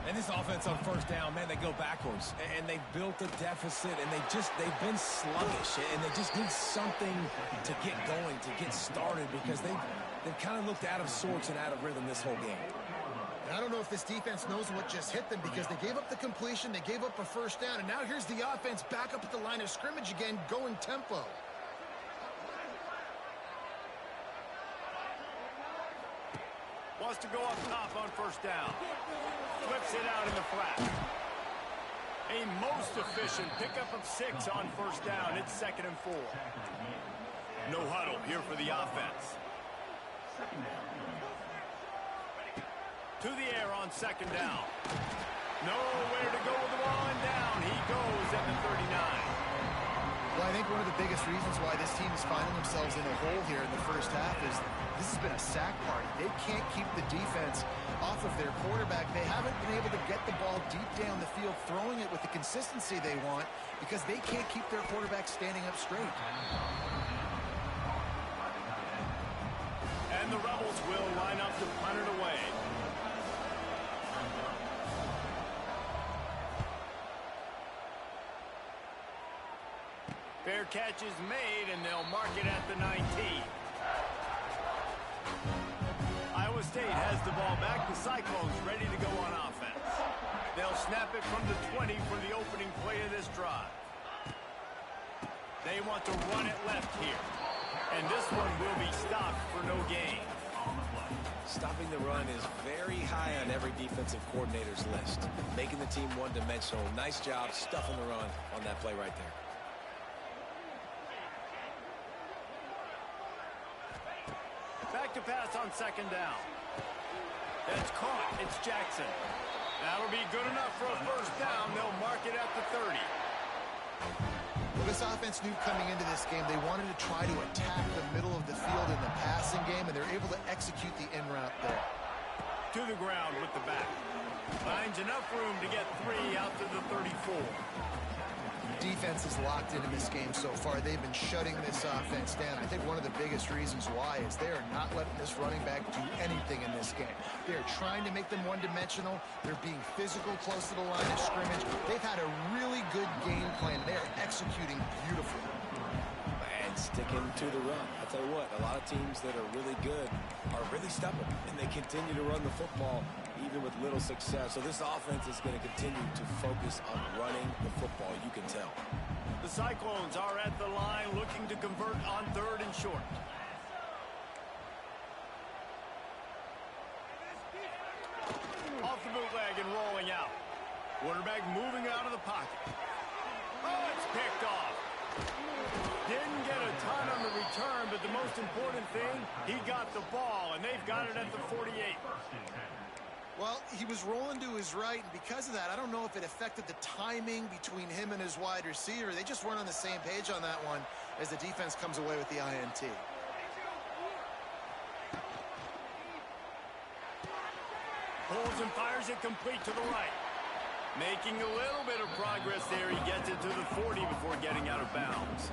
And this offense on first down, man, they go backwards. And they've built a deficit, and they've been sluggish. And they just need something to get going, to get started, because they've kind of looked out of sorts and out of rhythm this whole game. And I don't know if this defense knows what just hit them, because they gave up the completion, they gave up a first down, and now here's the offense back up at the line of scrimmage again, going tempo. Wants to go up top on first down. Flips it out in the flat. A most efficient pickup of 6 on first down. It's 2nd and 4. No huddle here for the offense. To the air on 2nd down. Nowhere to go with the ball, and down he goes at the 39. Well, I think one of the biggest reasons why this team is finding themselves in a hole here in the first half is this has been a sack party. They can't keep the defense off of their quarterback. They haven't been able to get the ball deep down the field, throwing it with the consistency they want, because they can't keep their quarterback standing up straight. And the Rebels will line up to punt it away. Fair catch is made, and they'll mark it at the 19. Iowa State has the ball back. The Cyclones ready to go on offense. They'll snap it from the 20 for the opening play of this drive. They want to run it left here. And this one will be stopped for no gain. Stopping the run is very high on every defensive coordinator's list. Making the team one-dimensional. Nice job stuffing the run on that play right there. Back to pass on 2nd down. That's caught. It's Jackson. That'll be good enough for a first down. They'll mark it at the 30. Well, this offense knew coming into this game they wanted to try to attack the middle of the field in the passing game, and they're able to execute the in route there. To the ground with the back. Finds enough room to get 3 out to the 34. Defense is locked into this game so far. They've been shutting this offense down. I think one of the biggest reasons why is they are not letting this running back do anything in this game. They're trying to make them one-dimensional. They're being physical close to the line of scrimmage. They've had a really good game plan. They are executing beautifully. And sticking to the run. I'll tell you what, a lot of teams that are really good are really stubborn, and they continue to run the football even with little success. So this offense is going to continue to focus on running the football, you can tell. The Cyclones are at the line looking to convert on 3rd and short. Off the bootleg and rolling out. Quarterback moving out of the pocket. Oh, it's picked off. Didn't get a ton on the return, but the most important thing, he got the ball, and they've got it at the 48. Well, he was rolling to his right, and because of that, I don't know if it affected the timing between him and his wide receiver. They just weren't on the same page on that one as the defense comes away with the INT. Pulls and fires it complete to the right. Making a little bit of progress there. He gets it to the 40 before getting out of bounds.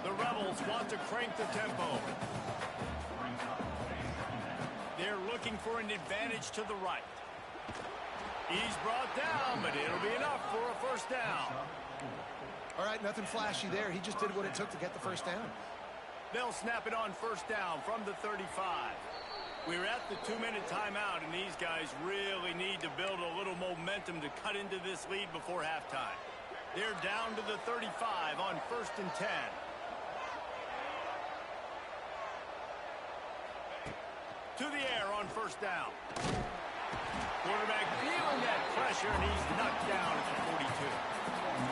The Rebels want to crank the tempo. They're looking for an advantage to the right. He's brought down, but it'll be enough for a first down. All right, nothing flashy there. He just did what it took to get the first down. They'll snap it on first down from the 35. We're at the 2-minute timeout, and these guys really need to build a little momentum to cut into this lead before halftime. They're down to the 35 on 1st and 10. To the air on first down. Quarterback feeling that pressure, and he's knocked down at the 42.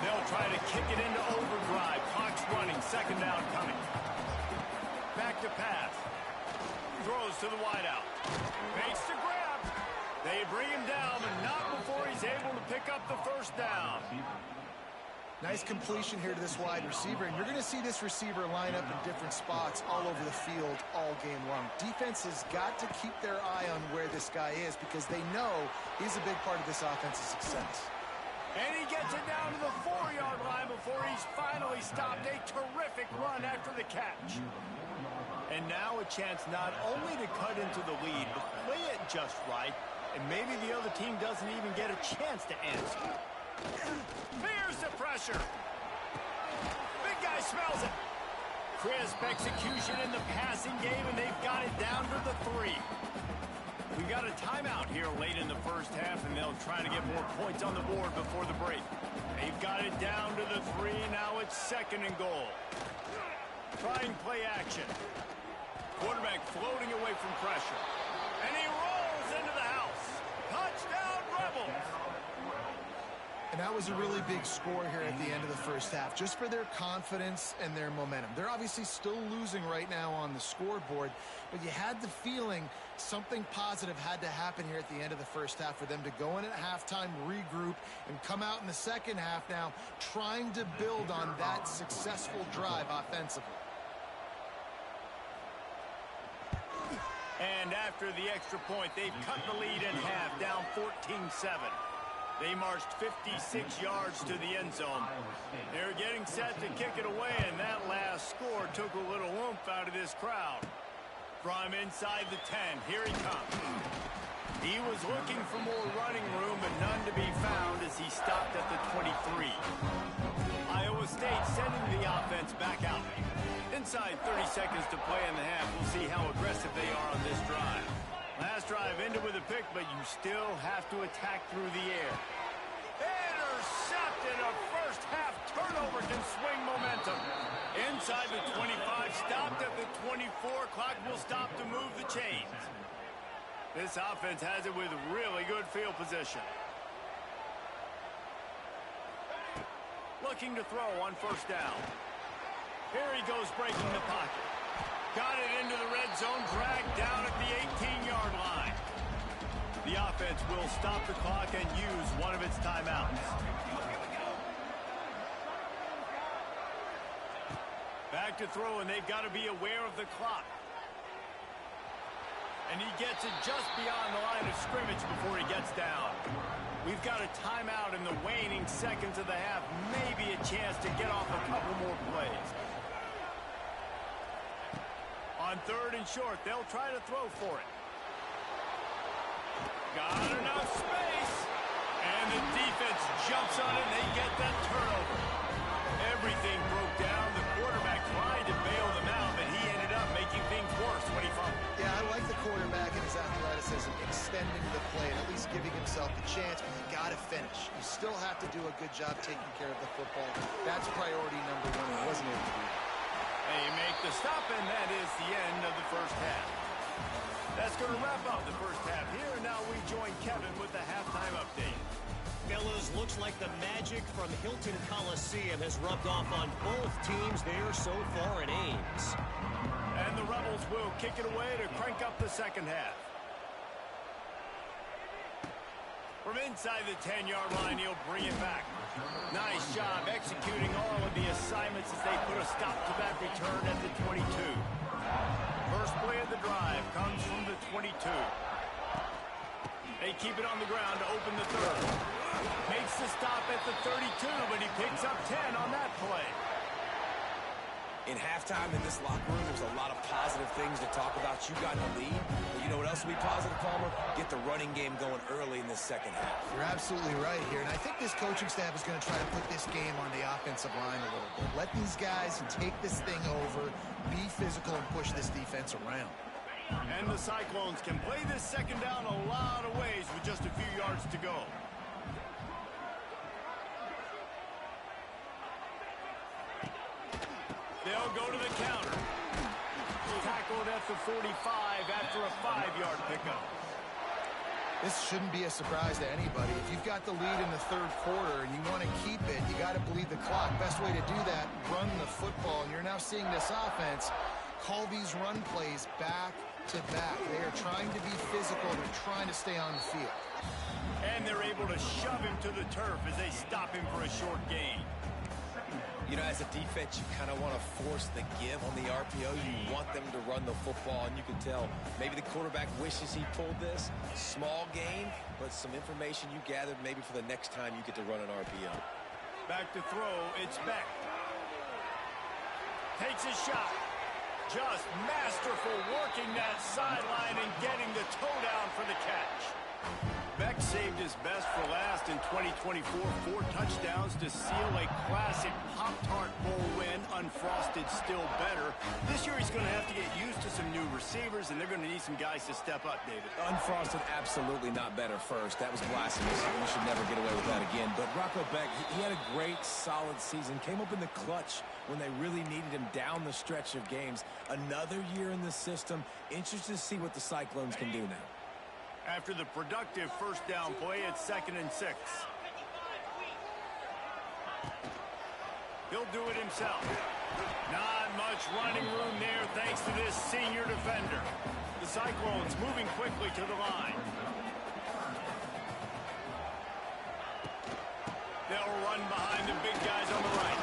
They'll try to kick it into overdrive. Clock's running. 2nd down coming. Back to pass. Throws to the wideout. Makes the grab. They bring him down, but not before he's able to pick up the first down. Nice completion here to this wide receiver, and you're going to see this receiver line up in different spots all over the field all game long. Defense has got to keep their eye on where this guy is because they know he's a big part of this offense's success. And he gets it down to the 4-yard line before he's finally stopped. A terrific run after the catch. And now a chance not only to cut into the lead, but play it just right. And maybe the other team doesn't even get a chance to answer. Here's the pressure. Big guy smells it. Crisp execution in the passing game, and they've got it down to the 3. We've got a timeout here late in the first half, and they'll try to get more points on the board before the break. They've got it down to the 3. Now it's 2nd and goal. Trying play action. Quarterback floating away from pressure. And he rolls into the house. Touchdown, Rebels! And that was a really big score here at the end of the first half, just for their confidence and their momentum. They're obviously still losing right now on the scoreboard, but you had the feeling something positive had to happen here at the end of the first half for them to go in at halftime, regroup, and come out in the second half now trying to build on that successful drive offensively. And after the extra point, they've cut the lead in half, down 14-7. They marched 56 yards to the end zone. They're getting set to kick it away, and that last score took a little oomph out of this crowd. From inside the 10, here he comes. He was looking for more running room, but none to be found as he stopped at the 23. Iowa State sending the offense back out. Inside 30 seconds to play in the half. We'll see how aggressive they are on this drive. Last drive ended with a pick, but you still have to attack through the air. Intercepted. A first half turnover can swing momentum. Inside the 25, stopped at the 24. Clock will stop to move the chains. This offense has it with really good field position. Looking to throw on first down. Here he goes breaking the pocket. Got it into the red zone, dragged down at the 18-yard line. The offense will stop the clock and use one of its timeouts. Back to throw, and they've got to be aware of the clock. And he gets it just beyond the line of scrimmage before he gets down. We've got a timeout in the waning seconds of the half. Maybe a chance to get off a couple more plays. On 3rd and short, they'll try to throw for it. Got enough space. And the defense jumps on it, and they get that turnover. Everything broke down. The quarterback tried to bail them out, but he ended up making things worse when he fumbled. Yeah, I like the quarterback and his athleticism, extending the play and at least giving himself the chance, but you got to finish. You still have to do a good job taking care of the football. That's priority number 1, and he wasn't able to do that. They make the stop, and that is the end of the first half. That's going to wrap up the first half here. Now we join Kevin with the halftime update. Fellas, looks like the magic from Hilton Coliseum has rubbed off on both teams there so far in Ames. And the Rebels will kick it away to crank up the second half. From inside the 10-yard line, he'll bring it back. Nice job executing all of the assignments as they put a stop to that return at the 22. First play of the drive comes from the 22. They keep it on the ground to open the 3rd. Makes the stop at the 32, but he picks up 10 on that play. In halftime in this locker room, there's a lot of positive things to talk about. You got the lead. But you know what else will be positive, Palmer? Get the running game going early in this second half. You're absolutely right here, and I think this coaching staff is going to try to put this game on the offensive line a little bit. Let these guys take this thing over, be physical, and push this defense around. And the Cyclones can play this second down a lot of ways with just a few yards to go. They'll go to the counter. Tackled at the 45 after a 5-yard pickup. This shouldn't be a surprise to anybody. If you've got the lead in the 3rd quarter and you want to keep it, you got to bleed the clock. Best way to do that, run the football. And you're now seeing this offense call these run plays back to back. They are trying to be physical. They're trying to stay on the field. And they're able to shove him to the turf as they stop him for a short gain. You know, as a defense, you kind of want to force the give on the RPO. You want them to run the football, and you can tell maybe the quarterback wishes he pulled this. Small gain, but some information you gathered maybe for the next time you get to run an RPO. Back to throw, it's Beck. Takes a shot. Just masterful working that sideline and getting the toe down for the catch. Beck saved his best for last in 2024. 4 touchdowns to seal a classic Pop-Tart Bowl win. Unfrosted still better. This year he's going to have to get used to some new receivers, and they're going to need some guys to step up, David. Unfrosted, absolutely not better first. That was blasphemous. You should never get away with that again. But Rocco Beck, he had a great, solid season. Came up in the clutch when they really needed him down the stretch of games. Another year in the system. Interested to see what the Cyclones can do now. After the productive first down play, it's 2nd and 6. He'll do it himself. Not much running room there thanks to this senior defender. The Cyclones moving quickly to the line. They'll run behind the big guys on the right.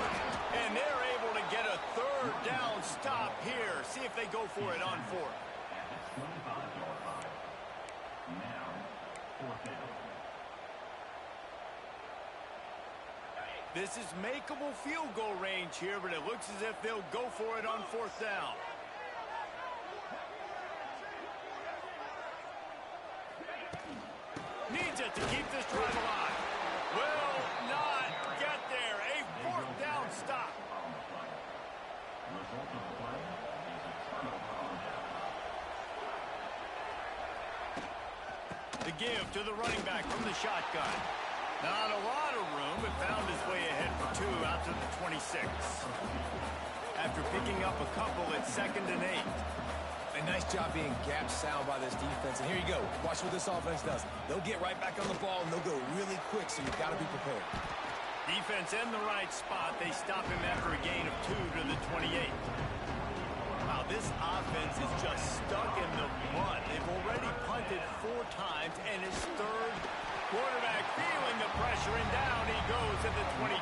And they're able to get a 3rd down stop here. See if they go for it on 4th. This is makeable field goal range here, but it looks as if they'll go for it on 4th down. Needs it to keep this drive alive. Will not get there. A 4th down stop. The give to the running back from the shotgun. Not a lot of room, but found his way ahead for 2 out to the 26. After picking up a couple, it's 2nd and 8. A nice job being gap sound by this defense. And here you go. Watch what this offense does. They'll get right back on the ball, and they'll go really quick, so you've got to be prepared. Defense in the right spot. They stop him after a gain of 2 to the 28. Wow, this offense is just stuck in the mud. They've already punted 4 times, and his 3rd quarterback feeling the pressure, and down he goes at the 22.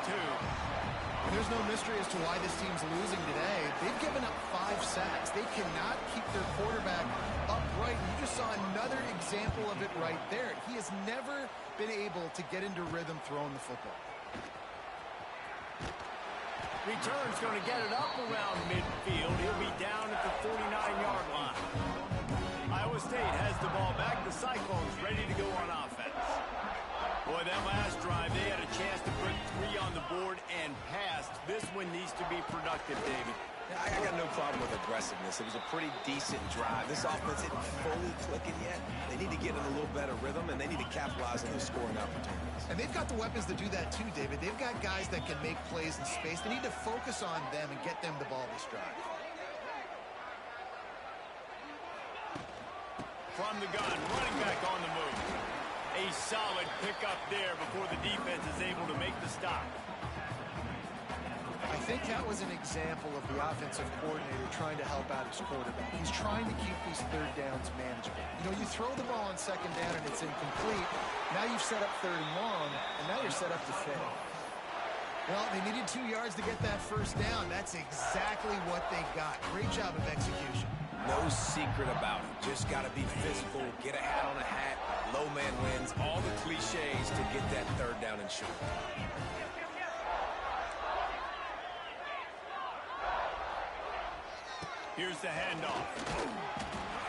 There's no mystery as to why this team's losing today. They've given up 5 sacks. They cannot keep their quarterback upright. You just saw another example of it right there. He has never been able to get into rhythm throwing the football. Return's going to get it up around midfield. He'll be down at the 49-yard line. Iowa State has the ball back. The Cyclones ready to go on offense. Boy, that last drive, they had a chance to put 3 on the board and passed. This one needs to be productive, David. I got no problem with aggressiveness. It was a pretty decent drive. This offense isn't fully clicking yet. They need to get in a little better rhythm, and they need to capitalize on those scoring opportunities. And they've got the weapons to do that too, David. They've got guys that can make plays in space. They need to focus on them and get them the ball this drive. From the gun, running back on the move. A solid pickup there before the defense is able to make the stop. I think that was an example of the offensive coordinator trying to help out his quarterback. He's trying to keep these 3rd downs manageable. You know, you throw the ball on 2nd down and it's incomplete. Now you've set up 3rd and long, and now you're set up to fail. Well, they needed 2 yards to get that 1st down. That's exactly what they got. Great job of execution. No secret about it. Just got to be physical, get a hat on a hat, low man wins, all the cliches to get that 3rd down and short. Here's the handoff.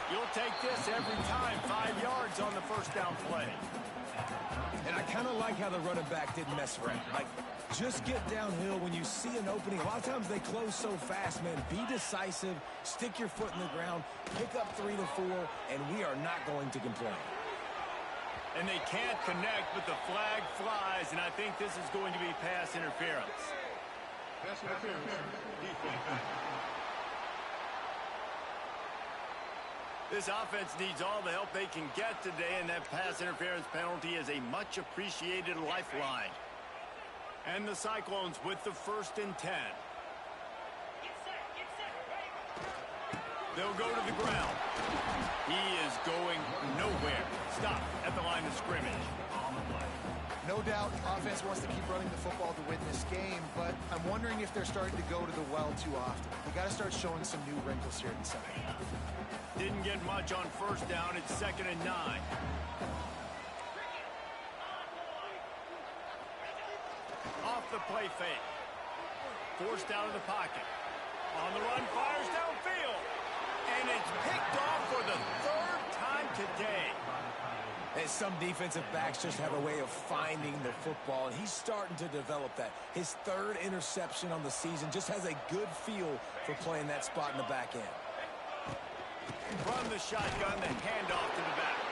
You'll take this every time. 5 yards on the 1st down play. And I kind of like how the running back didn't mess around. Like, just get downhill when you see an opening. A lot of times they close so fast, man. Be decisive, stick your foot in the ground, pick up 3 to 4, and we are not going to complain. And they can't connect, but the flag flies, and I think this is going to be pass interference. Pass interference. Defense. This offense needs all the help they can get today, and that pass interference penalty is a much-appreciated lifeline. And the Cyclones with the 1st and 10. They'll go to the ground. He is going nowhere. Stop at the line of scrimmage. No doubt, offense wants to keep running the football to win this game, but I'm wondering if they're starting to go to the well too often. They got to start showing some new wrinkles here in the second half. Didn't get much on first down. It's 2nd and 9. Off the play fake. Forced out of the pocket. On the run, fires downfield. And it's picked off for the 3rd time today. And some defensive backs just have a way of finding the football, and he's starting to develop that. His 3rd interception on the season, just has a good feel for playing that spot in the back end. From the shotgun, the handoff to the back.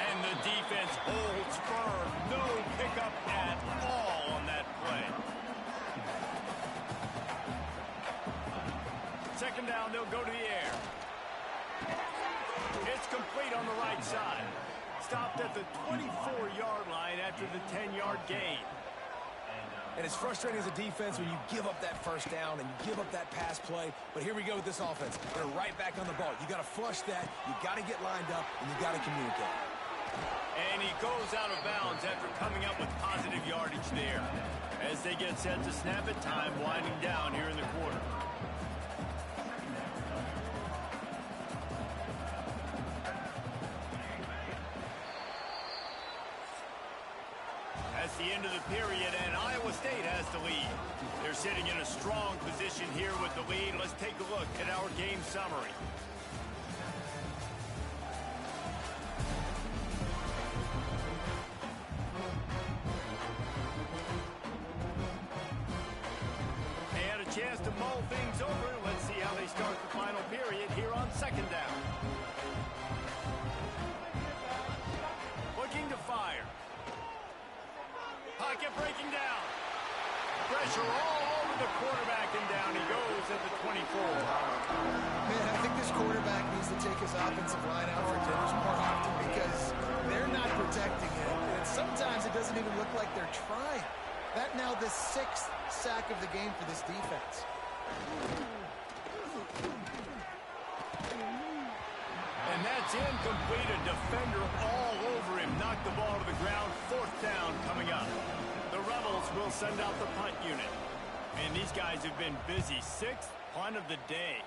And the defense holds firm. No pickup at all on that play. 2nd down, they'll go to the air. It's complete on the right side. Stopped at the 24-yard line after the 10-yard gain. And it's frustrating as a defense when you give up that first down and you give up that pass play. But here we go with this offense. They're right back on the ball. You got to flush that. You got to get lined up, and you got to communicate. And he goes out of bounds after coming up with positive yardage there. As they get set to snap it, time winding down here in the quarter. That's the end of the period, and Iowa State has the lead. They're sitting in a strong position here with the lead. Let's take a look at our game summary. They had a chance to mull things over. Let's see how they start the final period here on 2nd down. Looking to fire. Pocket breaking down. Pressure all over the quarterback, and down he goes at the 24. Man, I think this quarterback needs to take his offensive line out for dinners more often because they're not protecting him. And sometimes it doesn't even look like they're trying. That now the 6th sack of the game for this defense. And that's incomplete. A defender all over him. Knocked the ball to the ground. 4th down coming up. The Rebels will send out the punt unit. And these guys have been busy. 6th punt of the day.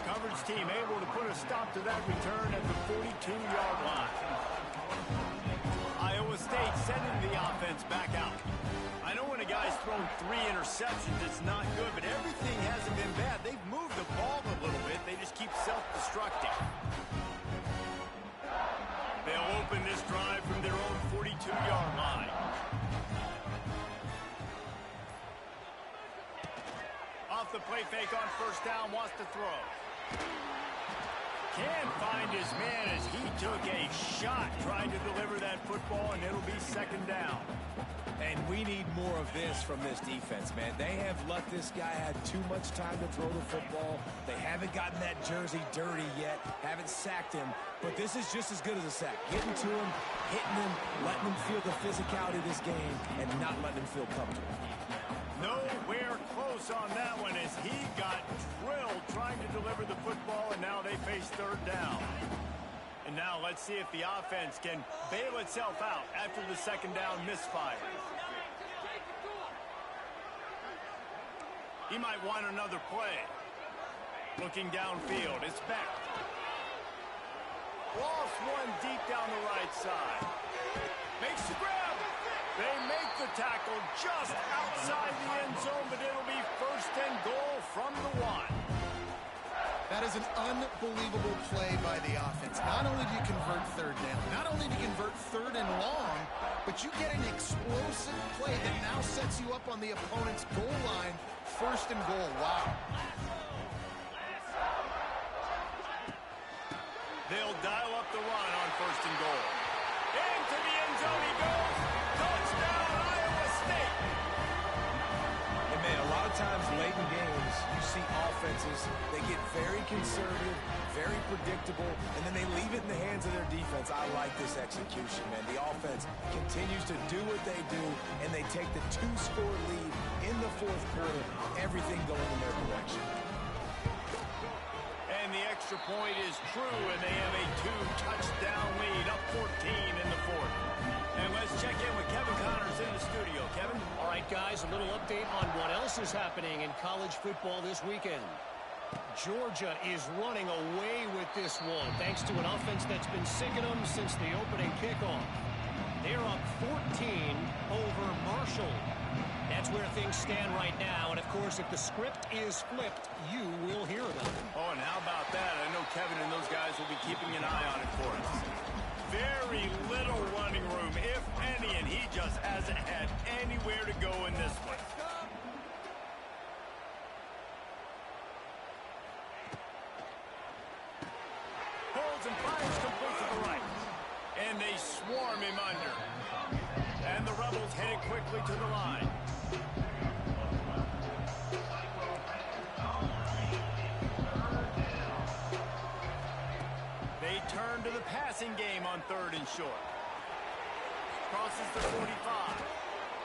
Coverage team able to put a stop to that return at the 42-yard line. Iowa State sending the offense back out. I know when a guy's thrown 3 interceptions, it's not good, but everything hasn't been bad. They've moved the ball a little bit. They just keep self-destructing. They'll open this drive from their own 42-yard line. Off the play fake on 1st down, wants to throw. Can't find his man as he took a shot trying to deliver that football, and it'll be 2nd down. And we need more of this from this defense, man. They have let this guy have too much time to throw the football. They haven't gotten that jersey dirty yet, haven't sacked him. But this is just as good as a sack. Getting to him, hitting him, letting him feel the physicality of this game, and not letting him feel comfortable. Nowhere close on that one as he got drilled trying to deliver the football, and now they face 3rd down. And now let's see if the offense can bail itself out after the 2nd down misfire. He might want another play. Looking downfield, it's back. Lost one deep down the right side. Makes the grab. They make the tackle just outside the end zone, but it'll be 1st and goal from the 1. That is an unbelievable play by the offense. Not only do you convert 3rd down, not only do you convert 3rd and long, but you get an explosive play that now sets you up on the opponent's goal line, 1st and goal. Wow. They'll dial up the run on 1st and goal. Into the end zone he goes. Touchdown, Iowa State. And man, a lot of times late in games, you see offenses, they get very conservative, very predictable, and then they leave it in the hands of their defense. I like this execution, man. The offense continues to do what they do, and they take the 2-score lead in the fourth quarter, everything going in their direction. And the extra point is true, and they have a 2-touchdown lead, up 14 in the fourth. And let's check in with Kevin Connors in the studio. Kevin? All right, guys, a little update on what else is happening in college football this weekend. Georgia is running away with this one, thanks to an offense that's been sicking them since the opening kickoff. They're up 14 over Marshall. That's where things stand right now, and of course, if the script is flipped, you will hear about it. Oh, and how about that? I know Kevin and those guys will be keeping an eye on it for us. Very little running room, if any, and he just hasn't had anywhere to go in this one. Pulls and fires complete to the right. And they swarm him under. And the Rebels headed quickly to the line. They turn to the passing game on 3rd and short. Crosses the 45.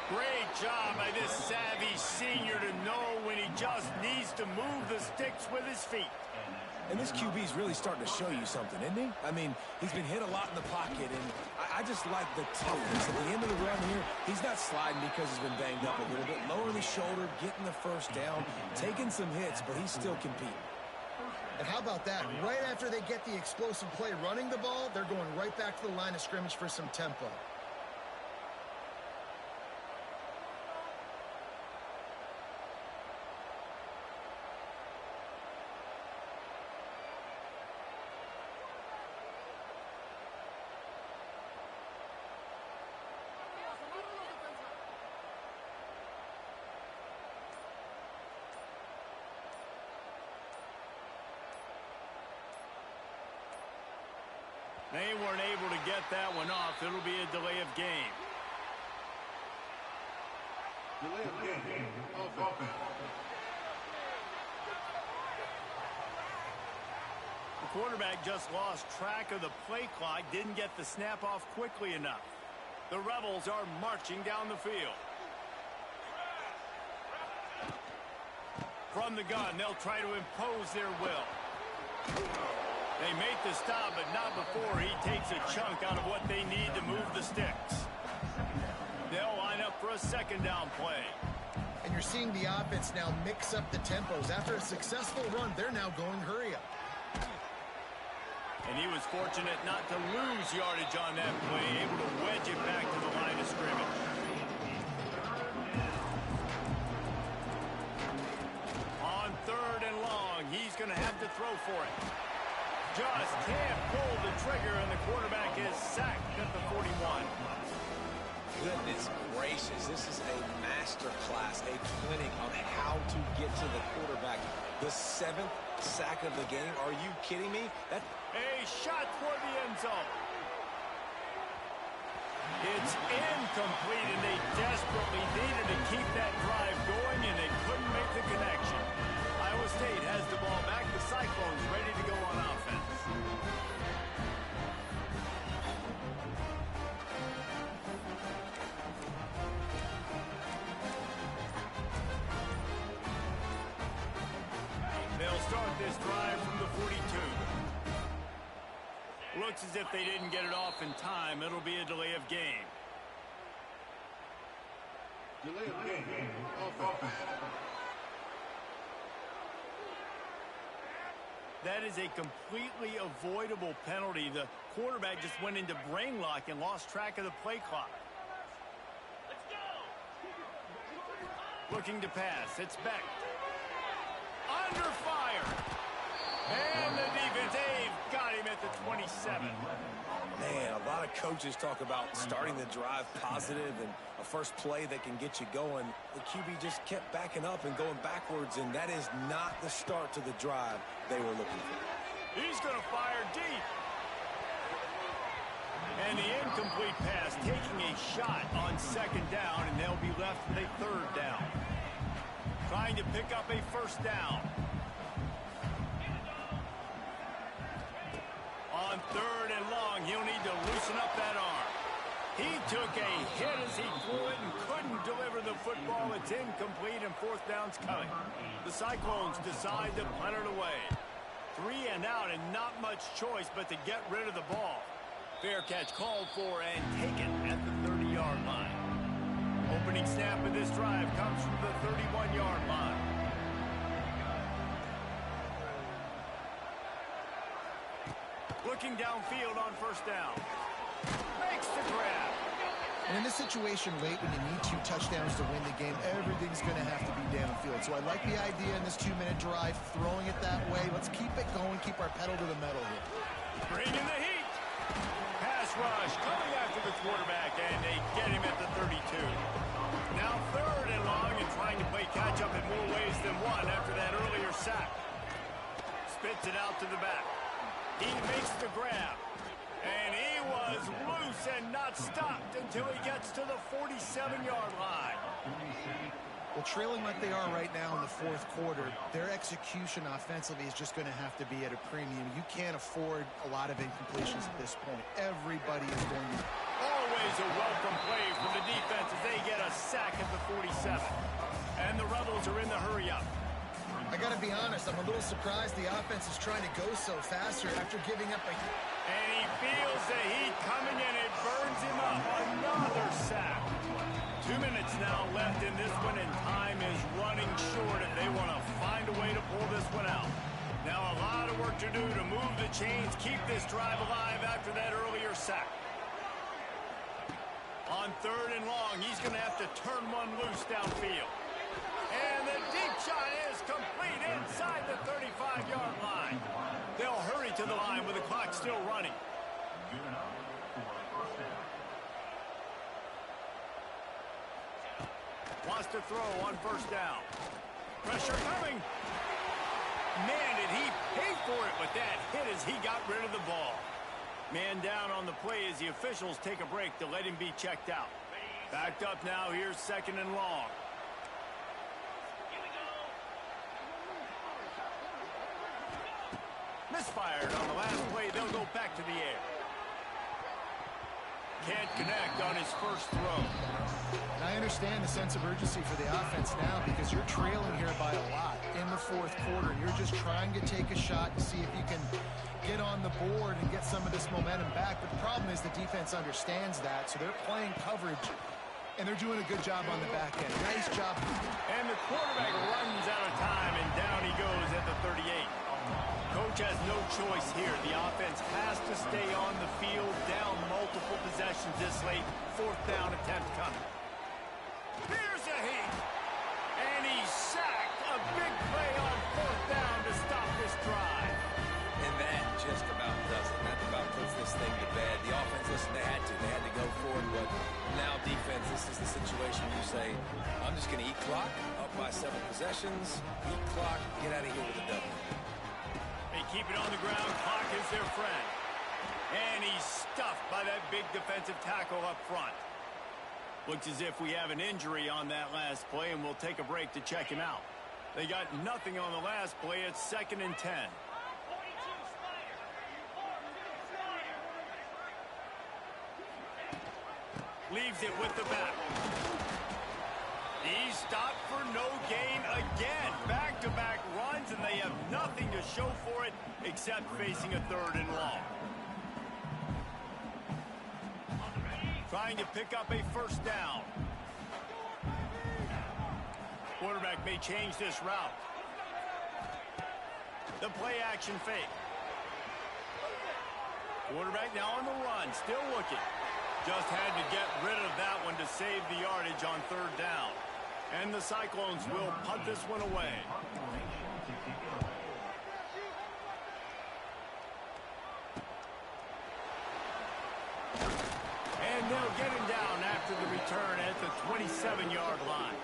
Great job by this savvy senior to know when he just needs to move the sticks with his feet. And this QB's really starting to show you something, isn't he? I mean, he's been hit a lot in the pocket, and I just like the toughness. At the end of the run here, he's not sliding because he's been banged up a little bit. Lowering the shoulder, getting the first down, taking some hits, but he's still competing. And how about that? Right after they get the explosive play running the ball, they're going right back to the line of scrimmage for some tempo. They weren't able to get that one off. It'll be a delay of game. Delay of game. Offense. The quarterback just lost track of the play clock, didn't get the snap off quickly enough. The Rebels are marching down the field. From the gun, they'll try to impose their will. They make the stop, but not before he takes a chunk out of what they need to move the sticks. They'll line up for a 2nd down play. And you're seeing the offense now mix up the tempos. After a successful run, they're now going hurry up. And he was fortunate not to lose yardage on that play, able to wedge it back to the line of scrimmage. On 3rd and long, he's going to have to throw for it. Just can't pull the trigger, and the quarterback is sacked at the 41. Goodness gracious, this is a master class, a clinic on how to get to the quarterback. The 7th sack of the game. Are you kidding me? A shot toward the end zone. It's incomplete, and they desperately needed to keep that drive going, and they couldn't make the connection. Iowa State has the ball back. The Cyclones ready to go on offense. They'll start this drive from the 42. Looks as if they didn't get it off in time. It'll be a delay of game. Delay of game. Offense. That is a completely avoidable penalty. The quarterback just went into brain lock and lost track of the play clock. Looking to pass. It's Beck. Under fire. And the defense, they've got him at the 27. Man, a lot of coaches talk about starting the drive positive and a first play that can get you going. The QB just kept backing up and going backwards, and that is not the start to the drive they were looking for. He's going to fire deep. And the incomplete pass taking a shot on 2nd down, and they'll be left with a 3rd down. Trying to pick up a 1st down. On 3rd and long, he'll need to loosen up that arm. He took a hit as he threw it and couldn't deliver the football. It's incomplete and 4th down's coming. The Cyclones decide to punt it away. 3 and out and not much choice but to get rid of the ball. Fair catch called for and taken at the 30-yard line. Opening snap of this drive comes from the 31-yard line. Looking downfield on 1st down. Makes the grab. And in this situation late when you need 2 touchdowns to win the game, everything's going to have to be downfield. So I like the idea in this 2-minute drive, throwing it that way. Let's keep it going, keep our pedal to the metal here. Bringing the heat. Pass rush coming after the quarterback, and they get him at the 32. Now 3rd and long and trying to play catch-up in more ways than one after that earlier sack. Spits it out to the back. He makes the grab. And he was loose and not stopped until he gets to the 47-yard line. Well, trailing like they are right now in the 4th quarter, their execution offensively is just going to have to be at a premium. You can't afford a lot of incompletions at this point. Everybody is going to... Always a welcome play from the defense as they get a sack at the 47. And the Rebels are in the hurry-up. I got to be honest, I'm a little surprised the offense is trying to go so fast here after giving up a... And he feels the heat coming in. It burns him up. Another sack. 2 minutes now left in this one, and time is running short if they want to find a way to pull this one out. Now a lot of work to do to move the chains, keep this drive alive after that earlier sack. On 3rd and long, he's going to have to turn one loose downfield. And the deep shot is complete inside the 35-yard line. They'll hurry to the line with the clock still running. Wants to throw on 1st down. Pressure coming. Man, did he pay for it with that hit as he got rid of the ball. Man down on the play as the officials take a break to let him be checked out. Backed up now, here's 2nd and long. Misfired on the last play. They'll go back to the air. Can't connect on his first throw. And I understand the sense of urgency for the offense now because you're trailing here by a lot in the 4th quarter. You're just trying to take a shot and see if you can get on the board and get some of this momentum back. But the problem is the defense understands that, so they're playing coverage, and they're doing a good job on the back end. Nice job. And the quarterback runs out of time, and down he goes at the 38. Coach has no choice here. The offense has to stay on the field, down multiple possessions this late. 4th down attempt coming. Here's a heat. And he's sacked. A big play on 4th down to stop this drive. And that just about does it. That about puts this thing to bed. The offense, listen, they had to go for it, but now defense, this is the situation you say, I'm just going to eat clock, up by 7 possessions, eat clock, get out of here with a W. They keep it on the ground. Clock is their friend. And he's stuffed by that big defensive tackle up front. Looks as if we have an injury on that last play, and we'll take a break to check him out. They got nothing on the last play. It's 2nd and 10. Leaves it with the back. He's stopped for no gain again. Back-to-back runs, and they have nothing to show for it except facing a 3rd and long. Trying to pick up a 1st down. Quarterback may change this route. The play-action fake. Quarterback now on the run, still looking. Just had to get rid of that one to save the yardage on 3rd down. And the Cyclones will punt this one away. And they'll get him down after the return at the 27-yard line.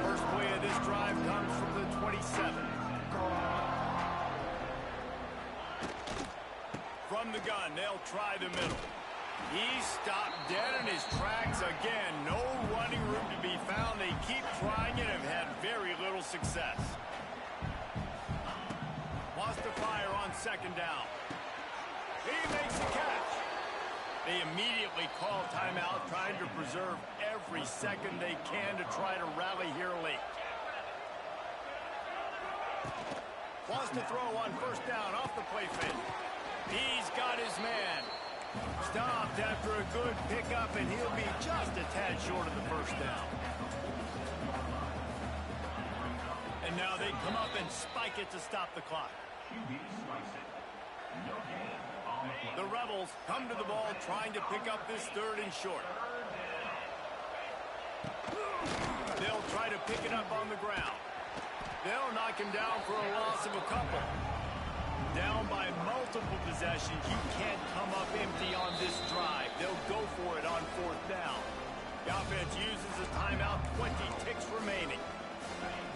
First play of this drive comes from the 27. From the gun, they'll try the middle. He's stopped dead in his tracks again. No running room to be found. They keep trying it and have had very little success. Wants to fire on 2nd down. He makes the catch. They immediately call timeout, trying to preserve every second they can to try to rally here late. Wants to throw on first down off the play fake. He's got his man. Stopped after a good pickup, and he'll be just a tad short of the first down. And now they come up and spike it to stop the clock. The Rebels come to the ball trying to pick up this 3rd and short. They'll try to pick it up on the ground. They'll knock him down for a loss of a couple. Down by multiple possessions, you can't come up empty on this drive. They'll go for it on 4th down. The offense uses a timeout, 20 ticks remaining.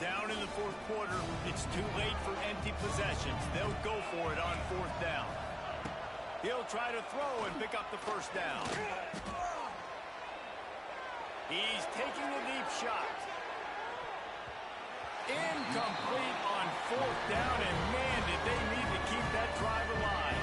Down in the 4th quarter, it's too late for empty possessions. They'll go for it on 4th down. He'll try to throw and pick up the first down. He's taking a deep shot. Incomplete on 4th down, and man, did they need to keep that drive alive.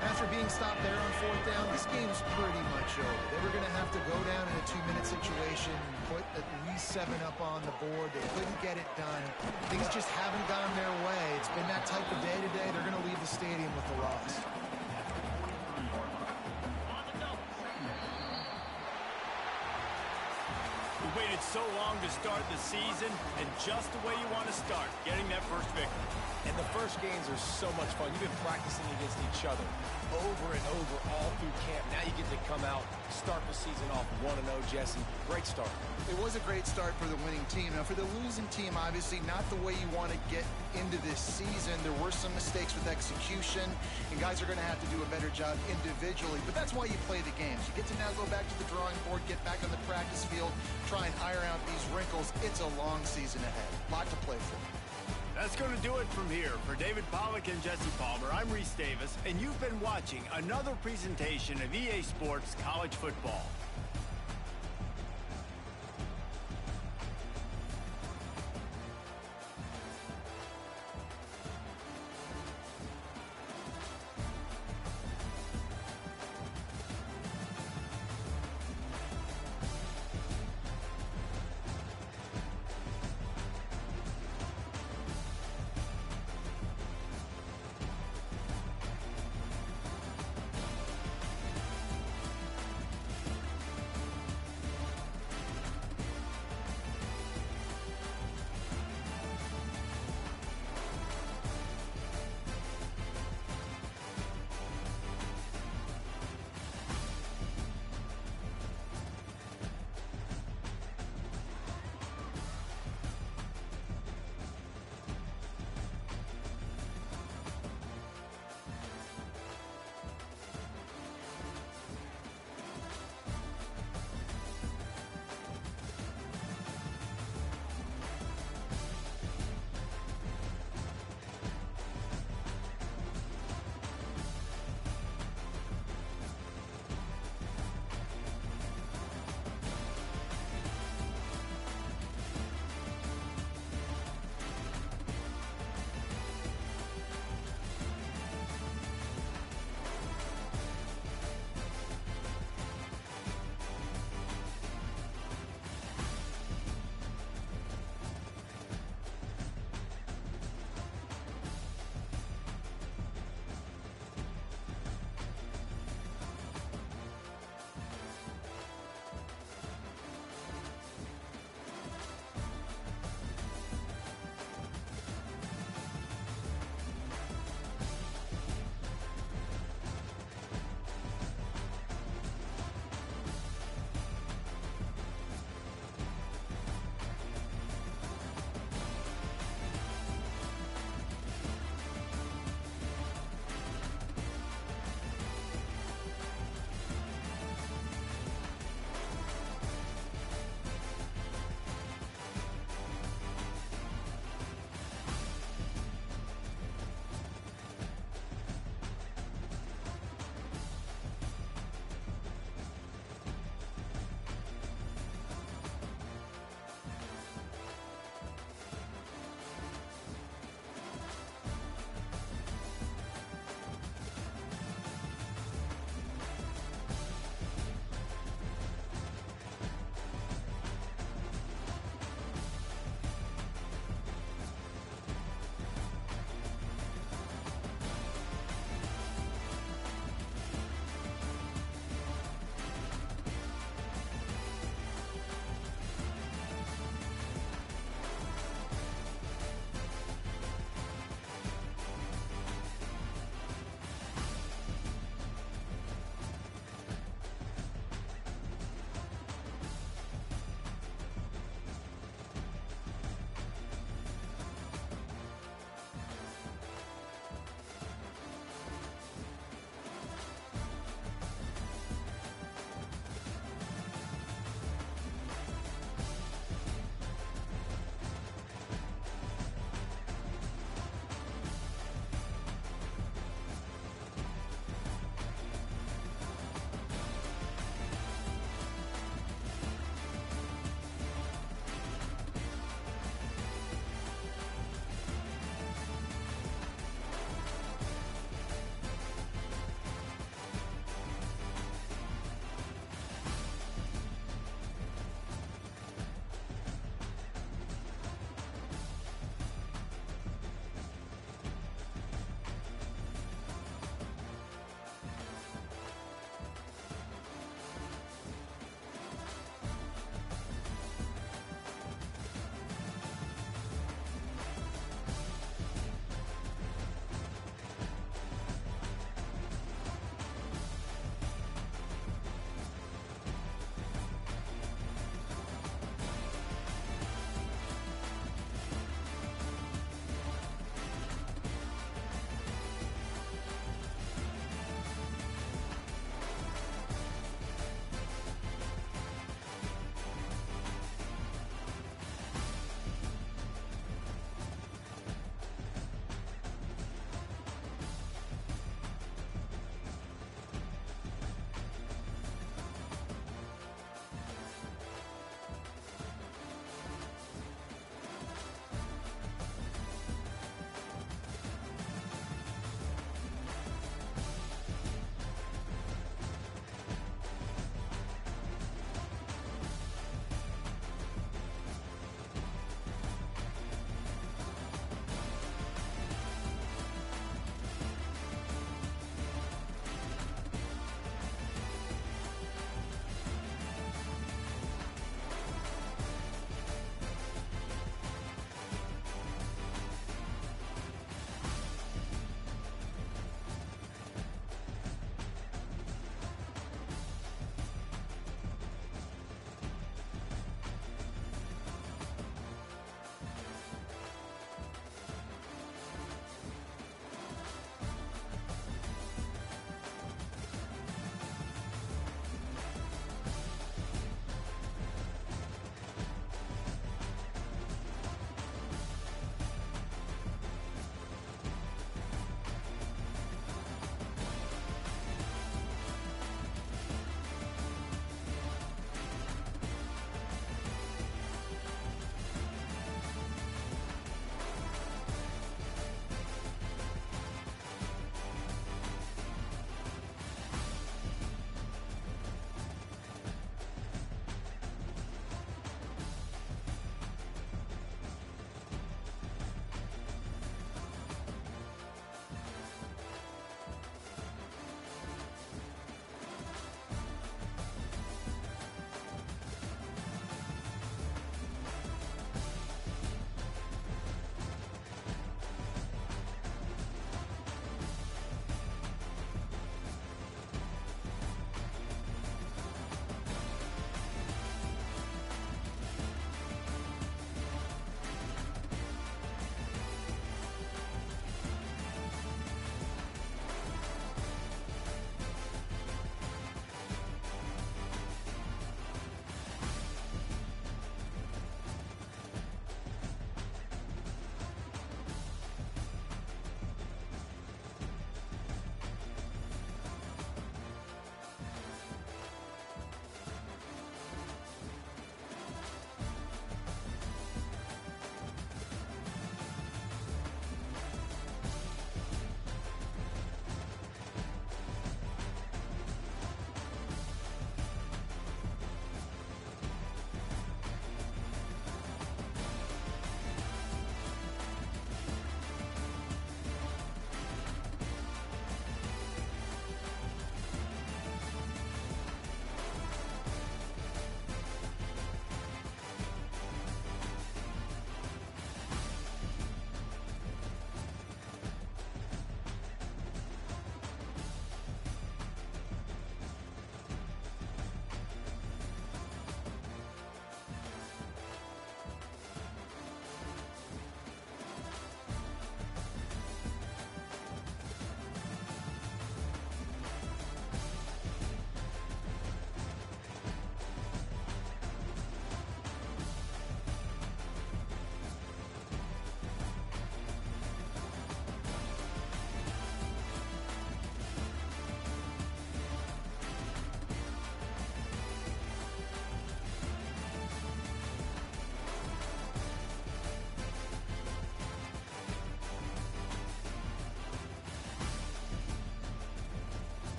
After being stopped there on 4th down, this game's pretty much over. They were going to have to go down in a 2-minute situation, put at least 7 up on the board. They couldn't get it done. Things just haven't gone their way. It's been that type of day today. They're going to leave the stadium with the loss. We waited so long to start the season, and just the way you want to start, getting that first victory. And the first games are so much fun. You've been practicing against each other over and over all through camp. Now you get to come out, start the season off 1-0, Jesse. Great start. It was a great start for the winning team. Now, for the losing team, obviously not the way you want to get into this season. There were some mistakes with execution, and guys are going to have to do a better job individually. But that's why you play the games. You get to now go back to the drawing board, get back on the practice field, try and iron out these wrinkles. It's a long season ahead. A lot to play for. That's going to do it from here. For David Pollack and Jesse Palmer, I'm Reese Davis, and you've been watching another presentation of EA Sports College Football.